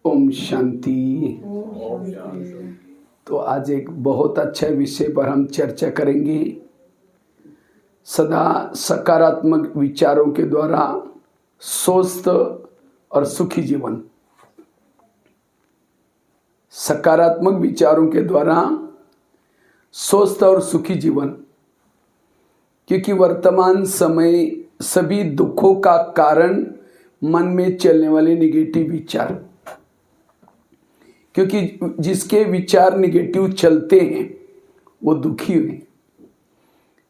ओम शांति। तो आज एक बहुत अच्छा विषय पर हम चर्चा करेंगे। सदा सकारात्मक विचारों के द्वारा स्वस्थ और सुखी जीवन। सकारात्मक विचारों के द्वारा स्वस्थ और सुखी जीवन, क्योंकि वर्तमान समय सभी दुखों का कारण मन में चलने वाले निगेटिव विचार। क्योंकि जिसके विचार निगेटिव चलते हैं वो दुखी है,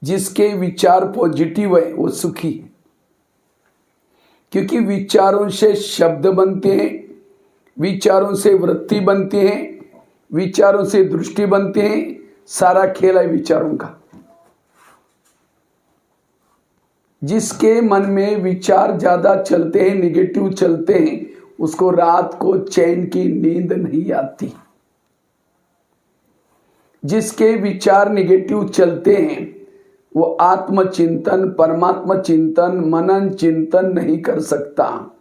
जिसके विचार पॉजिटिव है वो सुखी है। क्योंकि विचारों से शब्द बनते हैं, विचारों से वृत्ति बनती है, विचारों से दृष्टि बनते हैं। सारा खेल है विचारों का। जिसके मन में विचार ज्यादा चलते हैं, निगेटिव चलते हैं, उसको रात को चैन की नींद नहीं आती। जिसके विचार निगेटिव चलते हैं वो आत्मचिंतन, परमात्मा चिंतन, मनन चिंतन नहीं कर सकता।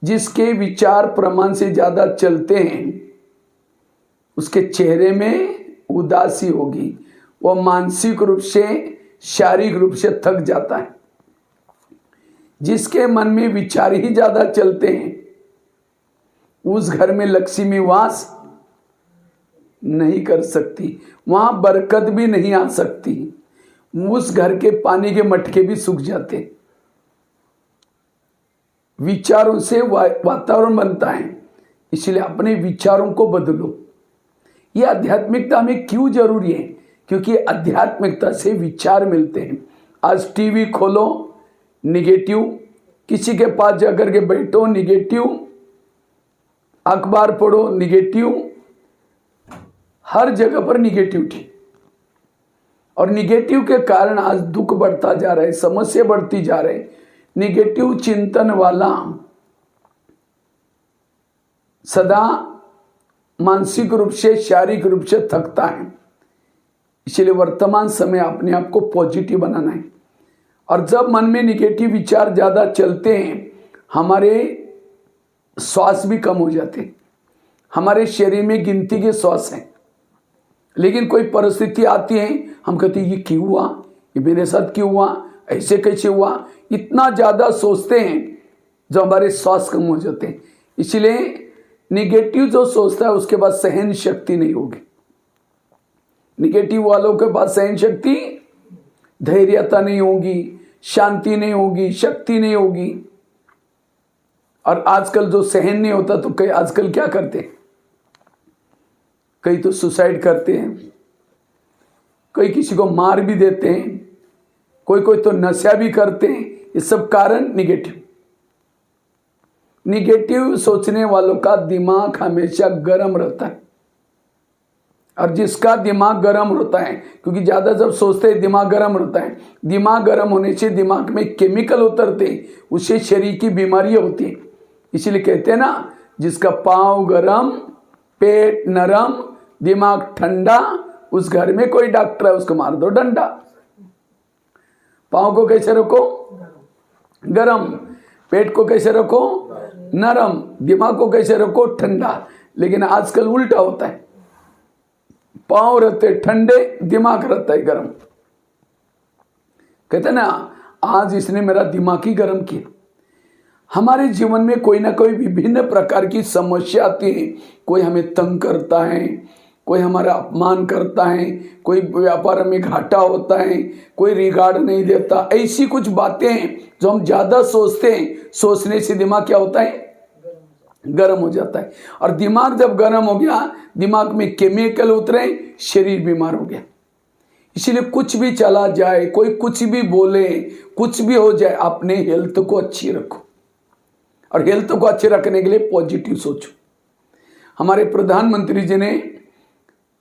जिसके विचार प्रमाण से ज्यादा चलते हैं उसके चेहरे में उदासी होगी, वो मानसिक रूप से, शारीरिक रूप से थक जाता है। जिसके मन में विचार ही ज्यादा चलते हैं उस घर में लक्ष्मी वास नहीं कर सकती, वहां बरकत भी नहीं आ सकती। उस घर के पानी के मटके भी सूख जाते। विचारों से वातावरण बनता है, इसलिए अपने विचारों को बदलो। यह आध्यात्मिकता में क्यों जरूरी है? क्योंकि आध्यात्मिकता से विचार मिलते हैं। आज टीवी खोलो निगेटिव, किसी के पास जाकर के बैठो निगेटिव, अखबार पढ़ो निगेटिव, हर जगह पर निगेटिविटी। और निगेटिव के कारण आज दुख बढ़ता जा रहा है, समस्या बढ़ती जा रही है। निगेटिव चिंतन वाला सदा मानसिक रूप से, शारीरिक रूप से थकता है। इसलिए वर्तमान समय अपने आप को पॉजिटिव बनाना है। और जब मन में निगेटिव विचार ज्यादा चलते हैं, हमारे श्वास भी कम हो जाते हैं। हमारे शरीर में गिनती के श्वास हैं, लेकिन कोई परिस्थिति आती है, हम कहते हैं ये क्यों हुआ, ये मेरे साथ क्यों हुआ, ऐसे कैसे हुआ। इतना ज्यादा सोचते हैं जो हमारे श्वास कम हो जाते हैं। इसलिए निगेटिव जो सोचता है उसके पास सहन शक्ति नहीं होगी। निगेटिव वालों के पास सहन शक्ति, धैर्यता नहीं होगी, शांति नहीं होगी, शक्ति नहीं होगी। और आजकल जो सहन नहीं होता तो कई आजकल क्या करते हैं, कई तो सुसाइड करते हैं, कई किसी को मार भी देते हैं, कोई तो नशा भी करते हैं। ये सब कारण निगेटिव। निगेटिव सोचने वालों का दिमाग हमेशा गर्म रहता है। और जिसका दिमाग गर्म होता है, क्योंकि ज्यादा जब सोचते हैं दिमाग गर्म होता है, दिमाग गर्म होने से दिमाग में केमिकल उतरते हैं, उससे शरीर की बीमारियां होती हैं। इसलिए कहते हैं ना, जिसका पांव गरम, पेट नरम, दिमाग ठंडा, उस घर में कोई डॉक्टर है उसको मार दो डंडा। पांव को कैसे रखो? गरम। पेट को कैसे रखो? नरम। दिमाग को कैसे रखो? ठंडा। लेकिन आजकल उल्टा होता है, पांव रहते ठंडे, दिमाग रहता है गरम। कहते ना, आज इसने मेरा दिमाग ही गरम किया। हमारे जीवन में कोई ना कोई विभिन्न प्रकार की समस्या आती है। कोई हमें तंग करता है, कोई हमारा अपमान करता है, कोई व्यापार में घाटा होता है, कोई रिगार्ड नहीं देता। ऐसी कुछ बातें हैं जो हम ज्यादा सोचते हैं, सोचने से दिमाग क्या होता है? गर्म हो जाता है। और दिमाग जब गर्म हो गया, दिमाग में केमिकल उतरे, शरीर बीमार हो गया। इसलिए कुछ भी चला जाए, कोई कुछ भी बोले, कुछ भी हो जाए, अपने हेल्थ को अच्छी रखो। और हेल्थ को अच्छे रखने के लिए पॉजिटिव सोचो। हमारे प्रधानमंत्री जी ने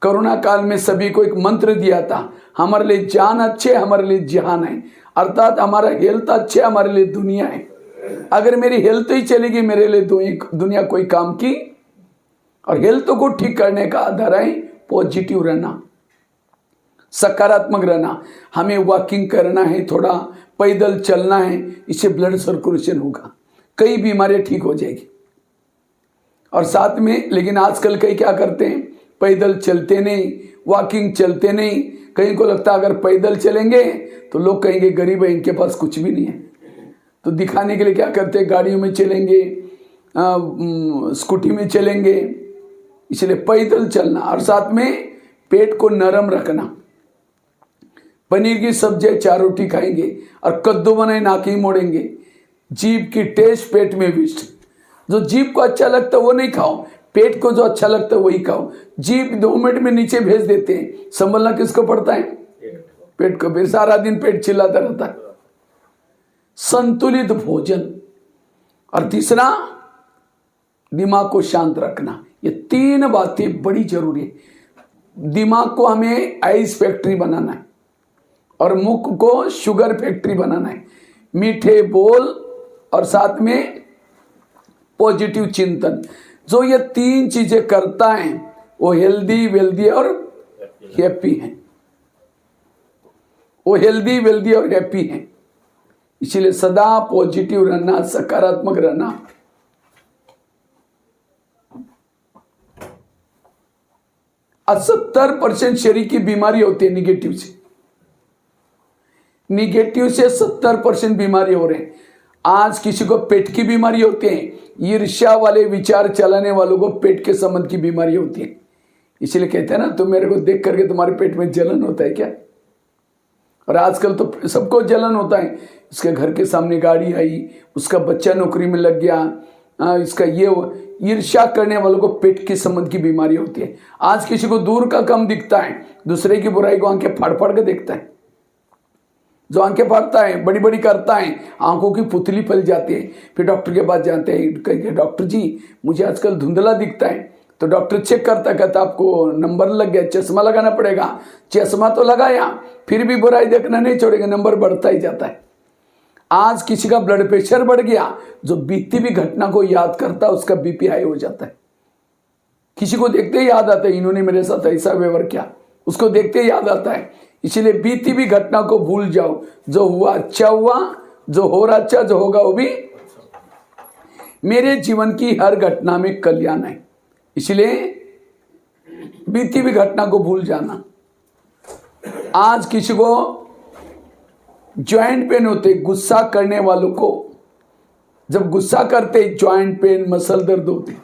कोरोना काल में सभी को एक मंत्र दिया था, हमारे लिए जान अच्छे, हमारे लिए जहान है। अर्थात हमारा हेल्थ अच्छे, हमारे लिए दुनिया है। अगर मेरी हेल्थ ही चलेगी, मेरे लिए दुनिया कोई काम की। और हेल्थ को ठीक करने का आधार है पॉजिटिव रहना, सकारात्मक रहना। हमें वॉकिंग करना है, थोड़ा पैदल चलना है, इससे ब्लड सर्कुलेशन होगा, कई बीमारियां ठीक हो जाएगी। और साथ में, लेकिन आजकल कई क्या करते हैं, पैदल चलते नहीं, वॉकिंग चलते नहीं। कहीं को लगता है अगर पैदल चलेंगे तो लोग कहेंगे गरीब है, इनके पास कुछ भी नहीं है। तो दिखाने के लिए क्या करते हैं, गाड़ियों में चलेंगे, स्कूटी में चलेंगे। इसलिए पैदल चलना और साथ में पेट को नरम रखना। पनीर की सब्जी 4 रोटी खाएंगे और कद्दू बनाए नाक ही मोड़ेंगे। जीभ की टेस्ट पेट में विष्ट। जो जीभ को अच्छा लगता है वो नहीं खाओ, पेट को जो अच्छा लगता है वही खाओ। जीभ 2 मिनट में नीचे भेज देते हैं, संभलना किसको पड़ता है, पेट को। फिर सारा दिन पेट चिल्लाता रहता है। संतुलित भोजन। और तीसरा, दिमाग को शांत रखना। ये 3 बातें बड़ी जरूरी है। दिमाग को हमें आइस फैक्ट्री बनाना है और मुख को शुगर फैक्ट्री बनाना है। मीठे बोल और साथ में पॉजिटिव चिंतन। जो ये 3 चीजें करता है वो हेल्दी, वेल्दी और हैप्पी है। वो हेल्दी, वेल्दी और हैप्पी है। इसलिए सदा पॉजिटिव रहना, सकारात्मक रहना। 70% शरीर की बीमारी होती है निगेटिव से। निगेटिव से 70% बीमारी हो रहे हैं। आज किसी को पेट की बीमारी होती है, ईर्ष्या वाले विचार चलाने वालों को पेट के संबंध की बीमारी होती है। इसलिए कहते हैं ना, तुम मेरे को देख करके तुम्हारे पेट में जलन होता है क्या। और आजकल तो सबको जलन होता है। इसके घर के सामने गाड़ी आई, उसका बच्चा नौकरी में लग गया, इसका ये ईर्ष्या करने वालों को पेट के संबंध की बीमारी होती है। आज किसी को दूर का कम दिखता है, दूसरे की बुराई को आंखें फाड़ फाड़ के देखता है। जो आंखें फाड़ता है, बड़ी बड़ी करता है, आंखों की पुतली फैल जाती है। फिर डॉक्टर के पास जाते हैं, कहेंगे डॉक्टर जी मुझे आजकल धुंधला दिखता है। तो डॉक्टर चेक करता, कहता आपको नंबर लग गया, चश्मा लगाना पड़ेगा। चश्मा तो लगाया, फिर भी बुराई देखना नहीं छोड़ेगा, नंबर बढ़ता ही जाता है। आज किसी का ब्लड प्रेशर बढ़ गया, जो बीती हुई घटना को याद करता है उसका बीपी हाई हो जाता है। किसी को देखते ही याद आता है, इन्होंने मेरे साथ ऐसा व्यवहार किया, उसको देखते ही याद आता है। इसलिए बीती हुई घटना को भूल जाओ। जो हुआ अच्छा हुआ, जो हो रहा अच्छा, जो होगा वो भी। मेरे जीवन की हर घटना में कल्याण है, इसलिए बीती हुई घटना को भूल जाना। आज किसी को जॉइंट पेन होते, गुस्सा करने वालों को जब गुस्सा करते जॉइंट पेन, मसल दर्द होते।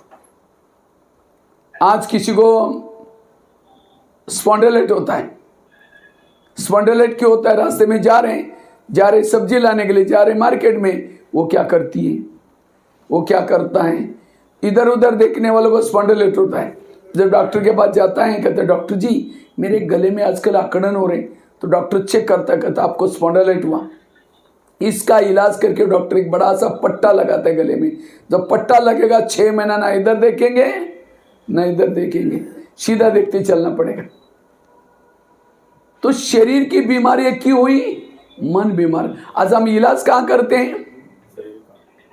आज किसी को स्पॉन्डिलाइट होता है। स्पॉन्डिलाइट क्यों होता है, रास्ते में जा रहे सब्जी लाने के लिए जा रहे मार्केट में, वो क्या करती है, वो क्या करता है, इधर उधर देखने वालों को स्पॉन्डिलाइट होता है। जब डॉक्टर के पास जाता है, कहते डॉक्टर जी मेरे गले में आजकल अकड़न हो रहे, तो डॉक्टर चेक करता है, कहता आपको स्पॉन्डिलाइट हुआ। इसका इलाज करके डॉक्टर एक बड़ा सा पट्टा लगाता है गले में। जब पट्टा लगेगा 6 महीना ना इधर देखेंगे ना इधर देखेंगे, सीधा देखते चलना पड़ेगा। तो शरीर की बीमारी क्यों हुई, मन बीमार। आज हम इलाज कहां करते हैं,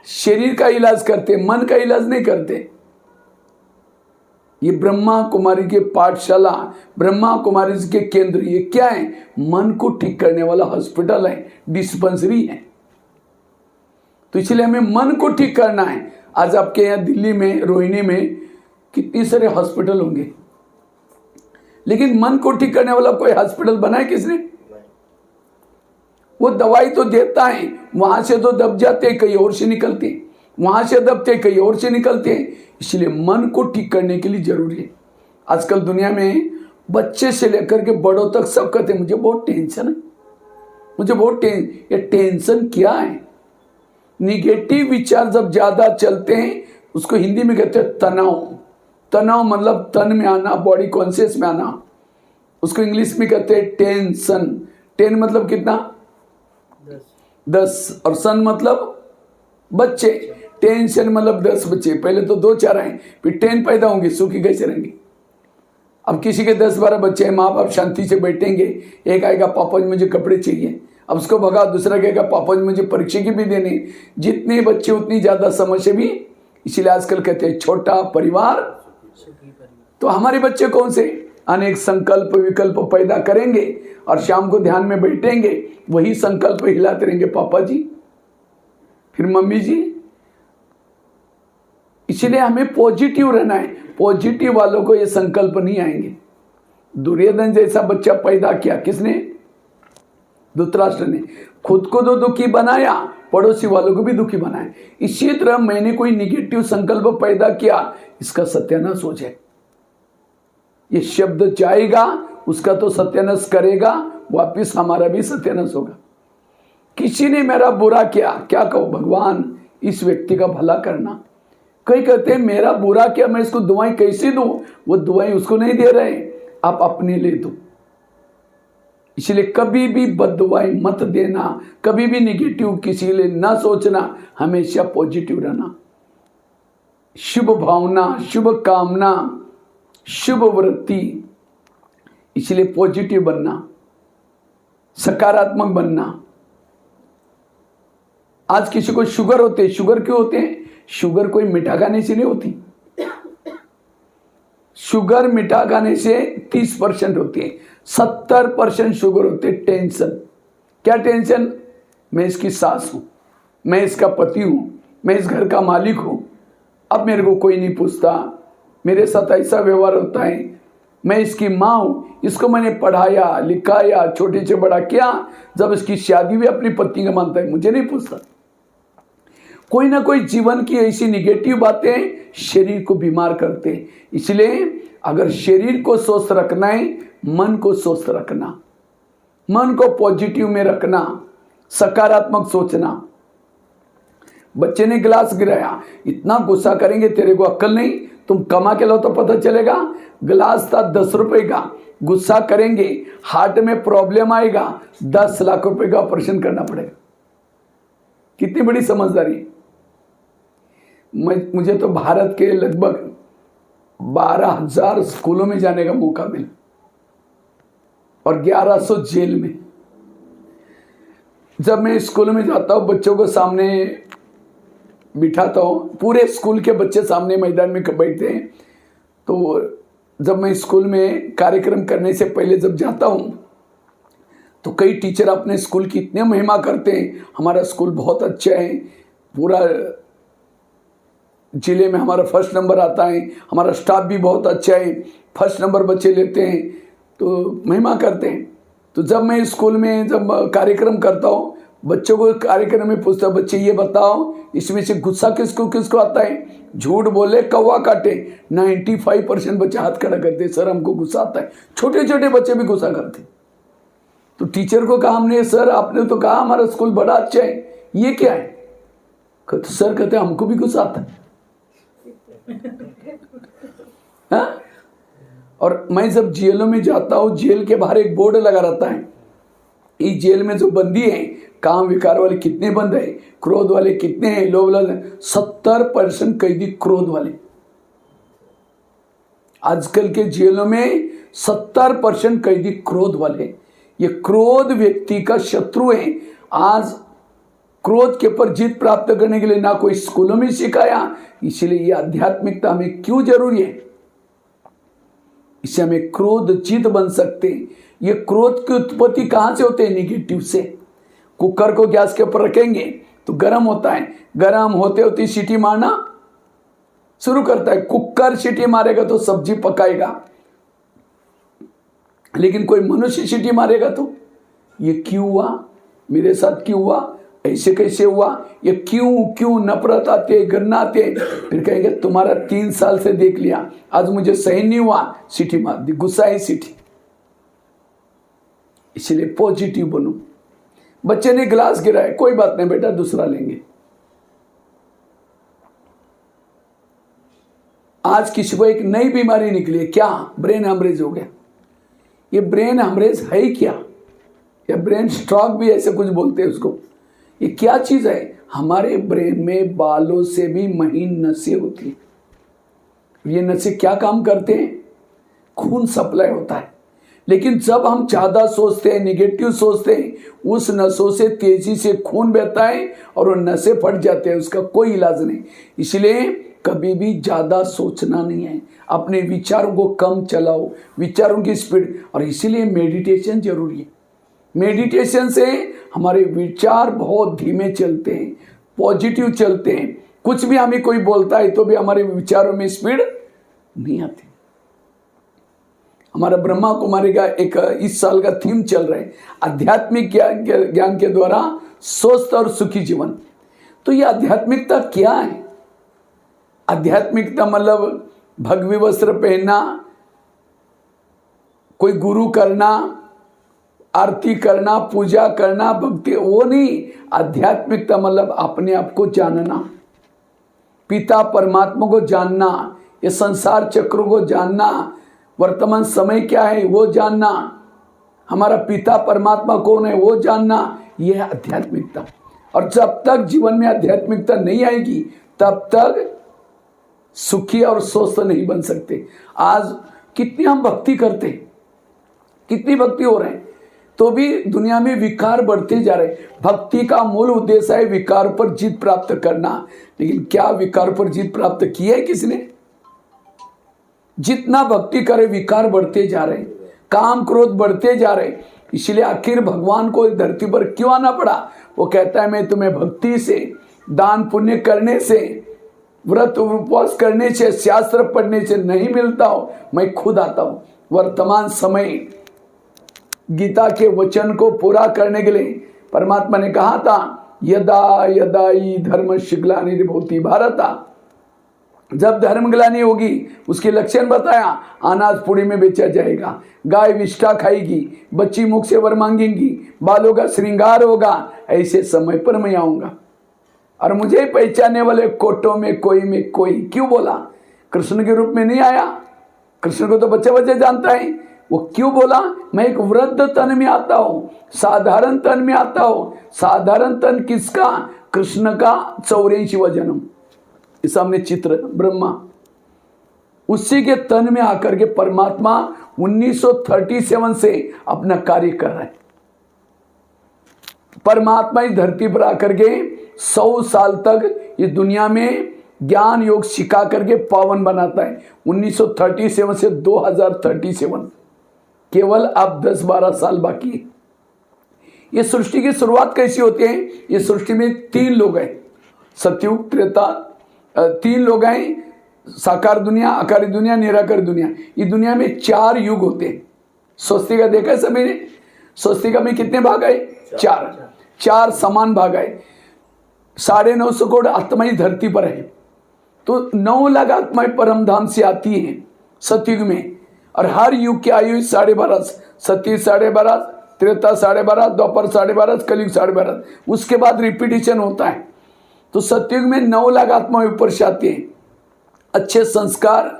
शरीर का इलाज करते हैं, मन का इलाज नहीं करते। ये ब्रह्मा कुमारी के पाठशाला, ब्रह्मा कुमारी के केंद्र, ये क्या है, मन को ठीक करने वाला हॉस्पिटल है, डिस्पेंसरी है। तो इसलिए हमें मन को ठीक करना है। आज आपके यहाँ दिल्ली में, रोहिणी में कितने सारे हॉस्पिटल होंगे, लेकिन मन को ठीक करने वाला कोई हॉस्पिटल बनाए किसने। वो दवाई तो देता है, वहां से तो दब जाते, कहीं और से निकलते, वहां से दबते कहीं और से निकलते हैं। इसलिए मन को ठीक करने के लिए जरूरी है। आजकल दुनिया में बच्चे से लेकर के बड़ों तक सब कहते हैं मुझे बहुत टेंशन है, मुझे बहुत ये टेंशन क्या है। निगेटिव विचार जब ज्यादा चलते हैं उसको हिंदी में कहते हैं तनाव। तनाव मतलब तन में आना, बॉडी कॉन्शियस में आना, उसको इंग्लिश में कहते हैं टेंशन। 10 मतलब कितना, 10, और सन मतलब बच्चे। टेंशन मतलब 10 बच्चे, पहले तो 2-4 आए, फिर 10 पैदा होंगे, सुखी कैसे रहेंगे। अब किसी के 10-12 बच्चे हैं, माँ बाप शांति से बैठेंगे। एक आएगा पापा जी मुझे कपड़े चाहिए, अब उसको भगा, दूसरा कहेगा पापा जी मुझे परीक्षा की भी देनी। जितने बच्चे उतनी ज्यादा समस्या भी। इसीलिए आजकल कहते हैं छोटा परिवार। तो हमारे बच्चे कौन से अनेक संकल्प विकल्प पैदा करेंगे और शाम को ध्यान में बैठेंगे, वही संकल्प हिलाते रहेंगे, पापा जी फिर मम्मी जी। इसलिए हमें पॉजिटिव रहना है। पॉजिटिव वालों को ये संकल्प नहीं आएंगे। दुर्योधन जैसा बच्चा पैदा किया किसने? धृतराष्ट्र ने। खुद को तो दुखी बनाया, पड़ोसी वालों को भी दुखी बनाया। इसी तरह मैंने कोई निगेटिव संकल्प पैदा किया, इसका सत्यानाश हो जाए। ये शब्द जाएगा, उसका तो सत्यानाश करेगा, वापिस हमारा भी सत्यानाश होगा। किसी ने मेरा बुरा किया, क्या कहो? भगवान इस व्यक्ति का भला करना। कई कहते हैं मेरा बुरा किया, मैं इसको दुआएं कैसे दूं? वो दुआएं उसको नहीं दे रहे, आप अपने लिए दो। इसलिए कभी भी बददुआएं मत देना, कभी भी निगेटिव किसी के लिए ना सोचना, हमेशा पॉजिटिव रहना। शुभ भावना, शुभ कामना, शुभ वृत्ति, इसलिए पॉजिटिव बनना, सकारात्मक बनना। आज किसी को शुगर होते, शुगर क्यों होते हैं? शुगर कोई मीठा खाने से नहीं होती। शुगर मीठा खाने से 30% होती है, 70% शुगर होते है टेंशन। क्या टेंशन? मैं इसकी सास हूं, मैं इसका पति हूं, मैं इस घर का मालिक हूं, अब मेरे को कोई नहीं पूछता, मेरे साथ ऐसा व्यवहार होता है, मैं इसकी माँ हूं, इसको मैंने पढ़ाया लिखाया, छोटे से बड़ा किया, जब इसकी शादी भी अपनी पत्नी का मानता है, मुझे नहीं पूछता। कोई ना कोई जीवन की ऐसी निगेटिव बातें शरीर को बीमार करते हैं। इसलिए अगर शरीर को स्वस्थ रखना है, मन को स्वस्थ रखना, मन को पॉजिटिव में रखना, सकारात्मक सोचना। बच्चे ने गिलास गिराया, इतना गुस्सा करेंगे, तेरे को अक्ल नहीं, तुम कमा के लो तो पता चलेगा। गिलास था 10 रुपए का, गुस्सा करेंगे, हार्ट में प्रॉब्लम आएगा, 10 लाख रुपए का ऑपरेशन करना पड़ेगा। कितनी बड़ी समझदारी। मुझे तो भारत के लगभग 12,000 स्कूलों में जाने का मौका मिला और 1100 जेल में। जब मैं स्कूल में जाता हूँ, बच्चों को सामने बिठाता हूँ, पूरे स्कूल के बच्चे सामने मैदान में बैठते हैं। तो जब मैं स्कूल में कार्यक्रम करने से पहले जब जाता हूँ, तो कई टीचर अपने स्कूल की इतने महिमा करते हैं, हमारा स्कूल बहुत अच्छा है, पूरा जिले में हमारा फर्स्ट नंबर आता है, हमारा स्टाफ भी बहुत अच्छा है, फर्स्ट नंबर बच्चे लेते हैं, तो महिमा करते हैं। तो जब मैं स्कूल में जब कार्यक्रम करता हूँ, बच्चों को कार्यक्रम में पूछता हूँ, बच्चे ये बताओ इसमें से गुस्सा किसको किसको आता है? झूठ बोले कौवा काटे, 95% बच्चे हाथ खड़ा करते, सर हमको गुस्सा आता है। छोटे छोटे बच्चे भी गुस्सा करते। तो टीचर को कहा हमने, सर आपने तो कहा हमारा स्कूल बड़ा अच्छा है, ये क्या है? तो सर कहते हमको भी गुस्सा आता है। हाँ? और मैं जब जेलों में जाता हूँ, जेल के बाहर एक बोर्ड लगा रहता है, इस जेल में जो बंदी है, काम विकार वाले कितने बंद है, क्रोध वाले कितने हैं, लोभ वाले 70% कैदी क्रोध वाले। आजकल के जेलों में 70% कैदी क्रोध वाले। ये क्रोध व्यक्ति का शत्रु है। आज क्रोध के ऊपर जीत प्राप्त करने के लिए ना कोई स्कूलों में सिखाया, इसलिए ये आध्यात्मिकता हमें क्यों जरूरी है? इससे हमें क्रोध जीत बन सकते हैं। ये क्रोध की उत्पत्ति कहां से होते हैं? निगेटिव से। कुकर को गैस के ऊपर रखेंगे तो गर्म होता है, गर्म होते होते सीटी मारना शुरू करता है। कुकर सीटी मारेगा तो सब्जी पकाएगा, लेकिन कोई मनुष्य सीटी मारेगा तो ये क्यों हुआ, मेरे साथ क्यों हुआ, ऐसे कैसे हुआ, ये क्यों क्यों नफरत आती है, घृणा आती है। फिर कहेंगे तुम्हारा 3 साल से देख लिया, आज मुझे सही नहीं हुआ, सीटी मार दी, गुस्सा है सीटी। इसलिए पॉजिटिव बनो। बच्चे ने गिलास गिराया, कोई बात नहीं बेटा, दूसरा लेंगे। आज किसी को एक नई बीमारी निकली, क्या? ब्रेन हेमरेज हो गया। ये ब्रेन हेमरेज है ही क्या, या ब्रेन स्ट्रोक भी ऐसे कुछ बोलते हैं उसको। ये क्या चीज है? हमारे ब्रेन में बालों से भी महीन नसें होती है। ये नसें क्या काम करते हैं? खून सप्लाई होता है। लेकिन जब हम ज्यादा सोचते हैं, निगेटिव सोचते हैं, उस नसों से तेजी से खून बहता है और वो नसें फट जाते हैं, उसका कोई इलाज नहीं। इसलिए कभी भी ज्यादा सोचना नहीं है, अपने विचारों को कम चलाओ, विचारों की स्पीड। और इसीलिए मेडिटेशन जरूरी है। मेडिटेशन से हमारे विचार बहुत धीमे चलते हैं, पॉजिटिव चलते हैं, कुछ भी हमें कोई बोलता है तो भी हमारे विचारों में स्पीड नहीं आती। हमारा ब्रह्मा कुमारी का एक इस साल का थीम चल रहा है, आध्यात्मिक ज्ञान के द्वारा स्वस्थ और सुखी जीवन। तो ये आध्यात्मिकता क्या है? आध्यात्मिकता मतलब भगवी वस्त्र पहनना, कोई गुरु करना, आरती करना, पूजा करना, भक्ति, वो नहीं। आध्यात्मिकता मतलब अपने आप को जानना, पिता परमात्मा को जानना, ये संसार चक्र को जानना, वर्तमान समय क्या है वो जानना, हमारा पिता परमात्मा कौन है वो जानना, यह है आध्यात्मिकता। और जब तक जीवन में आध्यात्मिकता नहीं आएगी तब तक सुखी और स्वस्थ नहीं बन सकते। आज कितनी हम भक्ति करते, कितनी भक्ति हो रहे हैं, तो भी दुनिया में विकार बढ़ते जा रहे। भक्ति का मूल उद्देश्य है विकार पर जीत प्राप्त करना, लेकिन क्या विकार पर जीत प्राप्त की है किसने? जितना भक्ति करे विकार बढ़ते जा रहे, काम क्रोध बढ़ते जा रहे। इसलिए आखिर भगवान को धरती पर क्यों आना पड़ा? वो कहता है मैं तुम्हें भक्ति से, दान पुण्य करने से, व्रत उपवास करने से, शास्त्र पढ़ने से नहीं मिलता हो, मैं खुद आता हूं। वर्तमान समय गीता के वचन को पूरा करने के लिए परमात्मा ने कहा था, यदा यदा ही धर्म ग्लानिर्भवति भारत, जब धर्म ग्लानि होगी उसके लक्षण बताया, अनाज पुड़ी में बेचा जाएगा, गाय विष्ठा खाएगी, बच्ची मुख से वर मांगेंगी, बालों का श्रृंगार होगा, ऐसे समय पर मैं आऊंगा और मुझे पहचानने वाले कोटों में कोई। क्यों बोला? कृष्ण के रूप में नहीं आया, कृष्ण को तो बच्चे बच्चे जानता है। वो क्यों बोला? मैं एक वृद्ध तन में आता हूं, साधारण तन में आता हूं। साधारण तन किसका? कृष्ण का 84वां जन्म। इस सामने चित्र ब्रह्मा, उसी के तन में आकर के परमात्मा 1937 से अपना कार्य कर रहे हैं। परमात्मा इस धरती पर आकर के 100 साल तक इस दुनिया में ज्ञान योग सिखा करके पावन बनाता है। 1937 से 2037 केवल अब 10-12 साल बाकी है। ये सृष्टि की शुरुआत कैसी होती है? ये सृष्टि में 3 लोग हैं, सतयुग त्रेता, 3 लोग हैं, साकार दुनिया, आकारी दुनिया, निराकार दुनिया। ये दुनिया में 4 युग होते हैं। स्वस्तिका देखा है सभी ने? स्वस्तिका में कितने भाग आए? 4 समान भाग आए। 950 करोड़ आत्माएं धरती पर है, तो 9 लाख आत्माएं परम धाम से आती हैं सतयुग में। और हर युग की आयु 12.5, सतयुग 12.5, त्रेता 12.5, द्वापर 12.5, कलयुग 12.5, उसके बाद रिपीटिशन होता है। तो सतयुग में 9 लाख आत्माएं ऊपर से आती हैं। अच्छे संस्कार,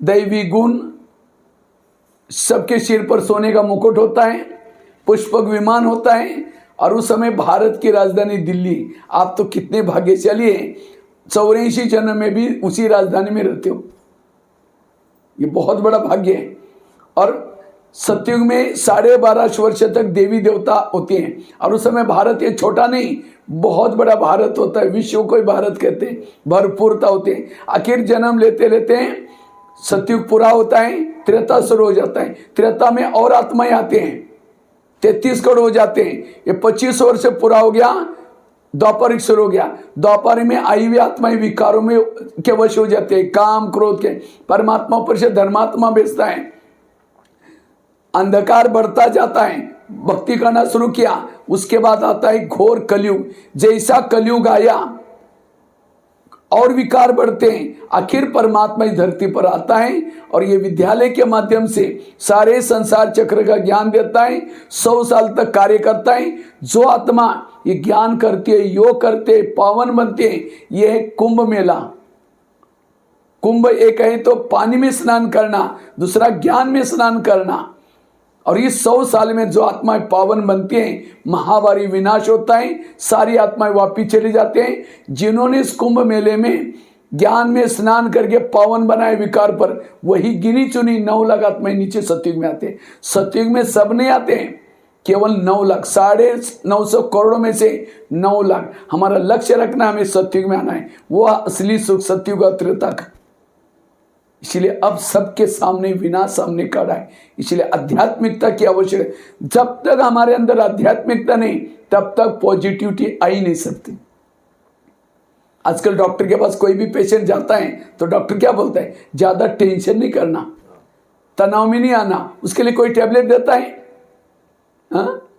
दैवी गुण, सबके सिर पर सोने का मुकुट होता है, पुष्पक विमान होता है। और उस समय भारत की राजधानी दिल्ली, आप तो कितने भाग्यशाली हैं, 84 जन्म में भी उसी राजधानी में रहते हो, ये बहुत बड़ा भाग्य है। और सतयुग में 12.5 वर्ष तक देवी देवता होते हैं। और उस समय भारत ये छोटा नहीं, बहुत बड़ा भारत होता है, विश्व को भारत कहते हैं, भरपूरता होते हैं। आखिर जन्म लेते लेते सतयुग पूरा होता है, त्रेता शुरू हो जाता है। त्रेता में और आत्माएं आते हैं, 33 करोड़ हो जाते हैं। ये 25 वर्ष पूरा हो गया, द्वापर शुरू हो गया। द्वापर में आई हुई आत्माएं विकारों में के वश हो जाते हैं, काम क्रोध के। परमात्मा पर से धर्मात्मा बेचता है, अंधकार बढ़ता जाता है, भक्ति करना शुरू किया। उसके बाद आता है घोर कलयुग। जैसा कलयुग आया और विकार बढ़ते हैं, आखिर परमात्मा इस धरती पर आता है और ये विद्यालय के माध्यम से सारे संसार चक्र का ज्ञान देता है। 100 साल तक कार्य करता है। जो आत्मा ये ज्ञान करती है, योग करते हैं, पावन बनते हैं, ये है कुंभ मेला। कुंभ एक है तो पानी में स्नान करना, दूसरा ज्ञान में स्नान करना। और इस 100 साल में जो आत्माएं पावन बनती हैं, महाभारी विनाश होता है, सारी आत्माएं वापिस चली जाते हैं। जिन्होंने इस कुंभ मेले में ज्ञान में स्नान करके पावन बनाए विकार पर, वही गिनी चुनी 9 लाख आत्माएं नीचे सतयुग में आते हैं। सतयुग में सब नहीं आते हैं, केवल 9 लाख, 950 करोड़ में से 9 लाख। हमारा लक्ष्य रखना, हमें सतयुग में आना है, वो असली सुख सतयुग और त्रेता का। इसलिए अब सबके सामने विनाश सामने खड़ा है। इसलिए आध्यात्मिकता की आवश्यकता। जब तक हमारे अंदर आध्यात्मिकता नहीं, तब तक पॉजिटिविटी आ ही नहीं सकती। आजकल डॉक्टर के पास कोई भी पेशेंट जाता है तो डॉक्टर क्या बोलता है, ज्यादा टेंशन नहीं करना, तनाव में नहीं आना। उसके लिए कोई टैबलेट देता है? हाँ,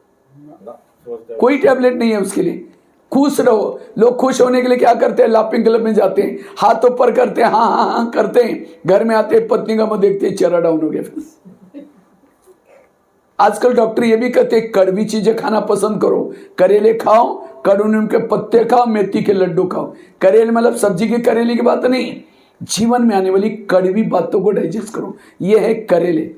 कोई टैबलेट नहीं है उसके लिए। खुश रहो। लोग खुश होने के लिए क्या करते हैं, लाफिंग क्लब में जाते हैं, हाथ ऊपर करते हैं, हाँ हाँ हाँ करते हैं, घर में आते हैं पत्नी का मुंह देखते हैं, चेहरा डाउन हो गया। आजकल डॉक्टर ये भी कहते हैं कड़वी चीजें खाना पसंद करो, करेले खाओ, कड़ून के पत्ते खाओ, मेथी के लड्डू खाओ। करेले मतलब सब्जी के करेले की बात नहीं, जीवन में आने वाली कड़वी बातों को डाइजेस्ट करो। ये है करेले,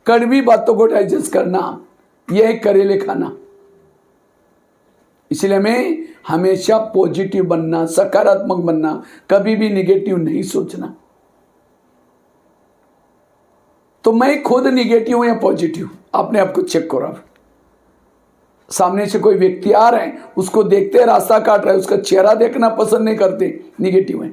कड़वी बातों को डाइजेस्ट करना, यह है करेले खाना। इसलिए हमें हमेशा पॉजिटिव बनना, सकारात्मक बनना, कभी भी निगेटिव नहीं सोचना। तो मैं खुद निगेटिव हूं या पॉजिटिव, आपने आपको चेक करो। सामने से कोई व्यक्ति आ रहा है, उसको देखते रास्ता काट रहा है, उसका चेहरा देखना पसंद नहीं करते, निगेटिव है।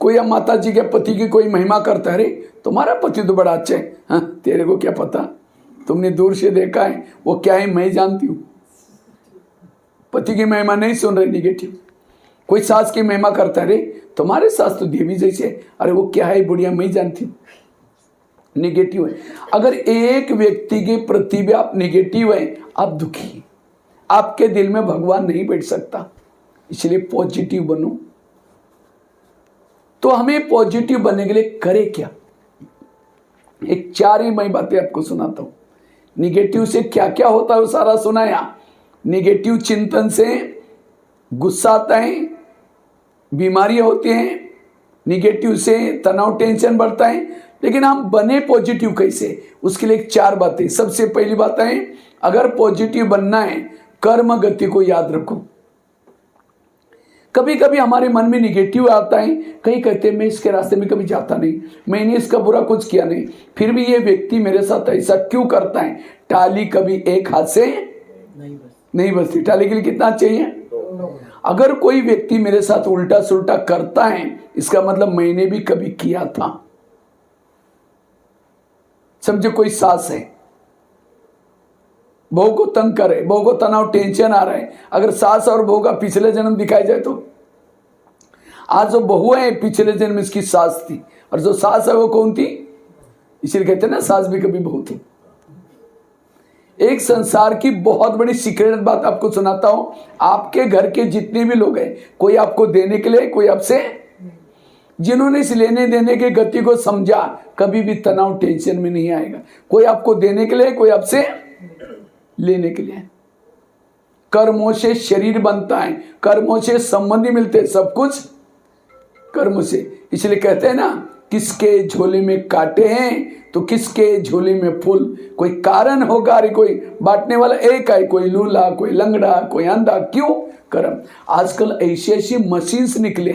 कोई अब माता जी के पति की कोई महिमा करता है, अरे तुम्हारा पति तो बड़ा अच्छा है, हाँ तेरे को क्या पता, तुमने दूर से देखा है, वो क्या है मैं जानती हूं। पति की महिमा नहीं सुन रहे, निगेटिव। कोई सास की महिमा करता है, अरे तुम्हारे सास तो देवी जैसे, अरे वो क्या है बुढ़िया मैं जानती हूं, निगेटिव है। अगर एक व्यक्ति के प्रति भी आप निगेटिव है, आप दुखी हैं, आपके दिल में भगवान नहीं बैठ सकता। इसलिए पॉजिटिव बनो। तो हमें पॉजिटिव बनने के लिए करे क्या, एक 4 ही मैं बातें आपको सुनाता हूं। निगेटिव से क्या क्या होता है वो सारा सुनाया। निगेटिव चिंतन से गुस्सा आता है, बीमारियां होती हैं, निगेटिव से तनाव टेंशन बढ़ता है। लेकिन हम बने पॉजिटिव कैसे, उसके लिए 4 बातें। सबसे पहली बात है, अगर पॉजिटिव बनना है, कर्म गति को याद रखो। कभी कभी हमारे मन में निगेटिव आता है, कई कहते हैं मैं इसके रास्ते में कभी जाता नहीं, मैंने इसका बुरा कुछ किया नहीं, फिर भी ये व्यक्ति मेरे साथ ऐसा क्यों करता है। टाली कभी एक हाथ से नहीं बसती, टाली के लिए कितना चाहिए। अगर कोई व्यक्ति मेरे साथ उल्टा सुल्टा करता है, इसका मतलब मैंने भी कभी किया था। समझो कोई सास है, बहू को तंग करे, बहू को तनाव टेंशन आ रहा है, अगर सास और बहू का पिछले जन्म दिखाई जाए तो आज जो बहू है पिछले जन्म इसकी सास थी, और जो सास है वो कौन थी, इसलिए कहते हैं ना सास भी कभी बहू थी। एक संसार की बहुत बड़ी सीक्रेट बात आपको सुनाता हूं। आपके घर के जितने भी लोग हैं, कोई आपको देने के लिए, कोई आपसे, जिन्होंने इस लेने देने की गति को समझा, कभी भी तनाव टेंशन में नहीं आएगा। कोई आपको देने के लिए, कोई आपसे लेने के लिए। कर्मों से शरीर बनता है, कर्मों से संबंधी मिलते हैं, सब कुछ कर्म से। इसलिए कहते हैं ना, किसके झोले में कांटे हैं तो किसके झोले में फूल। कोई कारण होगा, अरे कोई बांटने वाला एक है, कोई लूला, कोई लंगड़ा, कोई अंधा, क्यों, कर्म। आजकल ऐसी ऐसी मशीन्स निकले,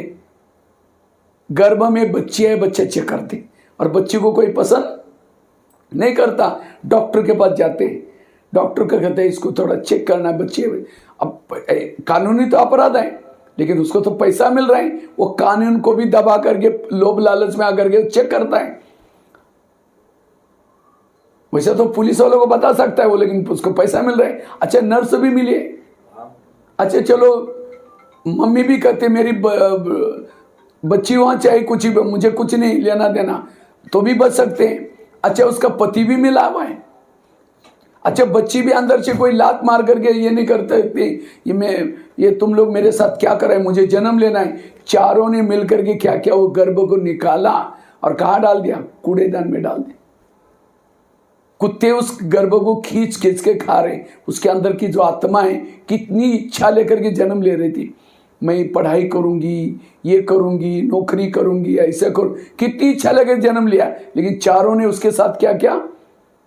गर्भ में बच्ची है, बच्चे चेक करते, और बच्ची को कोई पसंद नहीं करता, डॉक्टर के पास जाते, डॉक्टर का कहते हैं इसको थोड़ा चेक करना बच्चे। अब कानूनी तो अपराध है, लेकिन उसको तो पैसा मिल रहा है, वो कानून को भी दबा करके, लोभ लालच में आकर के चेक करता है। वैसे तो पुलिस वालों को बता सकता है वो, लेकिन उसको पैसा मिल रहा है। अच्छा नर्स भी मिली है, अच्छा चलो मम्मी भी कहते मेरी बच्ची वहां चाहे कुछ ही, मुझे कुछ नहीं लेना देना, तो भी बच सकते हैं। अच्छा उसका पति भी मिला हुआ है। अच्छा बच्ची भी अंदर से कोई लात मार करके ये नहीं करते, ये तुम लोग मेरे साथ क्या कर रहे हैं, मुझे जन्म लेना है। चारों ने मिलकर के क्या किया, वो गर्भ को निकाला और कहाँ डाल दिया, कूड़ेदान में डाल दिया। कुत्ते उस गर्भ को खींच खींच के खा रहे। उसके अंदर की जो आत्मा है, कितनी इच्छा लेकर के जन्म ले रही थी, मैं पढ़ाई करूंगी, ये करूंगी, नौकरी करूंगी, ऐसा करूं, कितनी इच्छा लेकर जन्म लिया। लेकिन चारों ने उसके साथ क्या किया,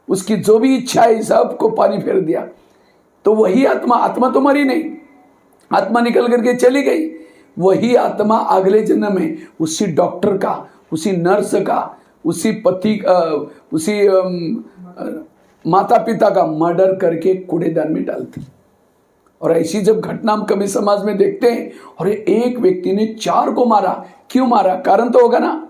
उसकी जो भी इच्छा है सबको पानी फेर दिया। तो वही आत्मा, आत्मा तो मरी नहीं, आत्मा निकल करके चली गई। वही आत्मा अगले जन्म में उसी डॉक्टर का, उसी नर्स का, उसी पति उसी माता पिता का मर्डर करके कूड़ेदान में डालती। और ऐसी जब घटना हम कभी समाज में देखते हैं, और एक व्यक्ति ने 4 को मारा, क्यों मारा, कारण तो होगा ना।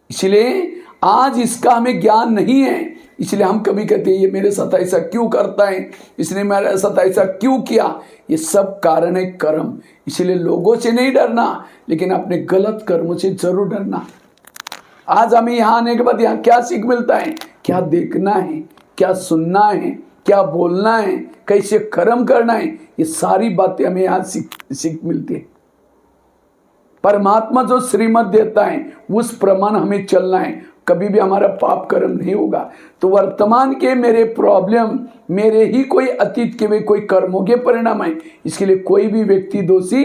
इसलिए आज इसका हमें ज्ञान नहीं है, इसलिए हम कभी कहते हैं ये मेरे साथ ऐसा क्यों करता है, इसने मेरे साथ ऐसा क्यों किया। ये सब कारण है कर्म। इसलिए लोगों से नहीं डरना, लेकिन अपने गलत कर्मों से जरूर डरना। आज हमें यहाँ आने के बाद यहाँ क्या सीख मिलता है, क्या देखना है, क्या सुनना है, क्या बोलना है, कैसे कर्म करना है, ये सारी बातें हमें यहाँ सीख मिलती है। परमात्मा जो श्रीमत देता है उस प्रमाण हमें चलना है, कभी भी हमारा पाप कर्म नहीं होगा। तो वर्तमान के मेरे प्रॉब्लम मेरे ही कोई अतीत के वे कोई कर्मों के परिणाम है, इसके लिए कोई भी व्यक्ति दोषी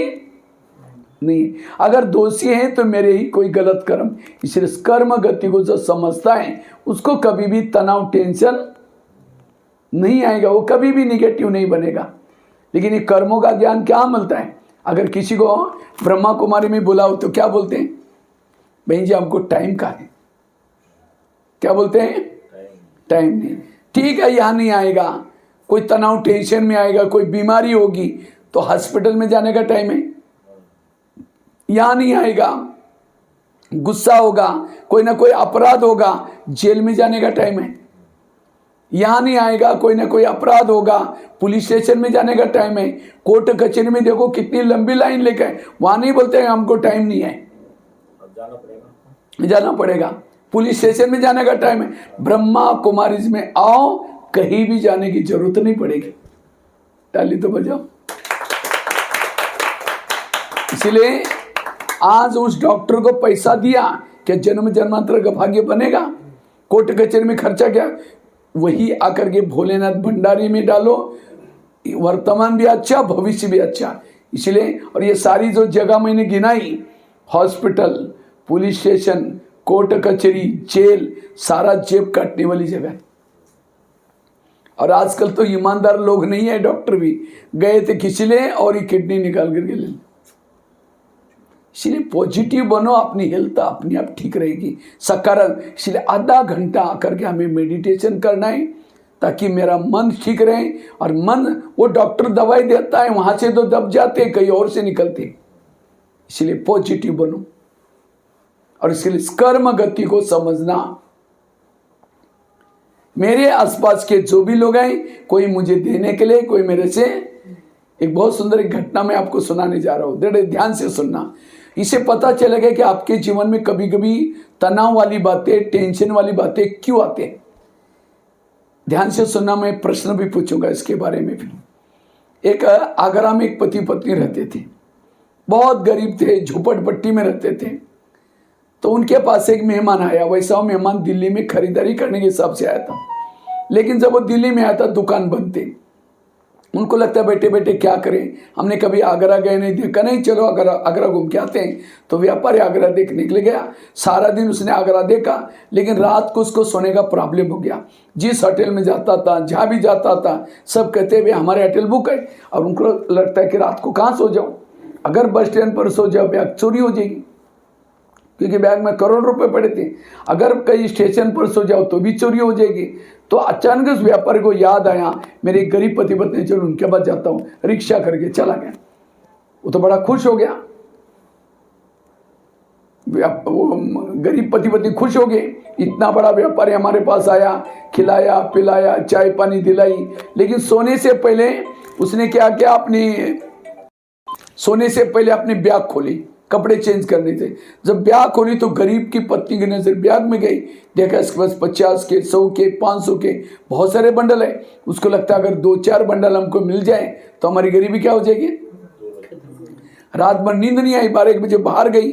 नहीं। अगर दोषी है तो मेरे ही कोई गलत कर्म। इसलिए कर्म गति को जो समझता है उसको कभी भी तनाव टेंशन नहीं आएगा, वो कभी भी निगेटिव नहीं बनेगा। लेकिन ये कर्मों का ज्ञान क्या मिलता है, अगर किसी को ब्रह्मा कुमारी में बुलाओ तो क्या बोलते हैं, बहन जी हमको टाइम का है, क्या बोलते हैं, टाइम नहीं। ठीक है, यहाँ नहीं आएगा, कोई तनाव टेंशन में आएगा, कोई बीमारी होगी तो हॉस्पिटल में जाने का टाइम है, यहाँ नहीं आएगा। गुस्सा होगा, कोई ना कोई अपराध होगा, जेल में जाने का टाइम है, यहाँ नहीं आएगा। कोई ना कोई अपराध होगा, पुलिस स्टेशन में जाने का टाइम है। कोर्ट कचहरी में देखो कितनी लंबी लाइन लेकर, वहां नहीं बोलते हैं हमको टाइम नहीं है, जाना पड़ेगा। पुलिस स्टेशन में जाने का टाइम है, ब्रह्मा कुमारीज में आओ, कहीं भी जाने की जरूरत नहीं पड़ेगी। ताली तो बजाओ। इसलिए आज उस डॉक्टर को पैसा दिया, क्या जन्म जन्मांतर का भाग्य बनेगा? कोर्ट कचहरी में खर्चा क्या, वही आकर के भोलेनाथ भंडारी में डालो, वर्तमान भी अच्छा, भविष्य भी अच्छा। इसलिए और ये सारी जो जगह मैंने गिनाई, हॉस्पिटल, पुलिस स्टेशन, कोर्ट कचहरी, जेल, सारा जेब काटने वाली जगह है। और आजकल तो ईमानदार लोग नहीं है, डॉक्टर भी गए थे किसी ले और ये किडनी निकाल करके ले। इसलिए पॉजिटिव बनो, अपनी हेल्थ अपने आप ठीक रहेगी, सकारात्मक। इसलिए आधा घंटा आकर के हमें मेडिटेशन करना है ताकि मेरा मन ठीक रहे। और मन, वो डॉक्टर दवाई देता है, वहां से तो दब जाते, कहीं और से निकलते। इसलिए पॉजिटिव बनो और इसलिए कर्म गति को समझना। मेरे आसपास के जो भी लोग हैं, कोई मुझे देने के लिए, कोई मेरे से, एक बहुत सुंदर एक घटना मैं आपको सुनाने जा रहा हूं, बड़े ध्यान से सुनना। इसे पता चलेगा कि आपके जीवन में कभी कभी तनाव वाली बातें, टेंशन वाली बातें क्यों आते हैं। ध्यान से सुनना, मैं प्रश्न भी पूछूंगा इसके बारे में भी। एक आगरा में एक पति पत्नी रहते थे, बहुत गरीब थे, झोपड़पट्टी में रहते थे। तो उनके पास एक मेहमान आया, वैसा मेहमान दिल्ली में खरीदारी करने के हिसाब से आया था। लेकिन जब वो दिल्ली में आया था, दुकान बंद थी। उनको लगता है बैठे बैठे क्या करें, हमने कभी आगरा गए नहीं, देखा नहीं, चलो आगरा घूम के आते हैं। तो व्यापारी आगरा देखने के लिए गया। सारा दिन उसने आगरा देखा, लेकिन रात को उसको सोने का प्रॉब्लम हो गया। जिस होटल में जाता था, जहाँ भी जाता था, सब कहते हुए हमारे होटल बुक है। और उनको लगता है कि रात को कहाँ सो जाऊँ, अगर बस स्टैंड पर सो जाओ बैग चोरी हो जाएगी, क्योंकि बैग में करोड़ रुपए पड़े थे। अगर कहीं स्टेशन पर सो जाओ तो भी चोरी हो जाएगी। तो अचानक उस व्यापारी को याद आया, मेरे गरीब पति पत्नी, चलो उनके पास जाता हूँ। रिक्शा करके चला गया। वो तो बड़ा खुश हो गया, वो गरीब पति पत्नी खुश हो गए, इतना बड़ा व्यापारी हमारे पास आया, खिलाया पिलाया, चाय पानी दिलाई। लेकिन सोने से पहले उसने क्या किया, सोने से पहले अपनी बैग खोली, कपड़े चेंज करने थे। जब ब्याग खोली तो गरीब की पत्नी की नजर ब्याग में गई, देखा इसके पास 50 के, 100 के, 500 के बहुत सारे बंडल है। उसको लगता है अगर 2-4 बंडल हमको मिल जाए तो हमारी गरीबी क्या हो जाएगी। रात भर नींद नहीं आई, 12-1 बजे बाहर गई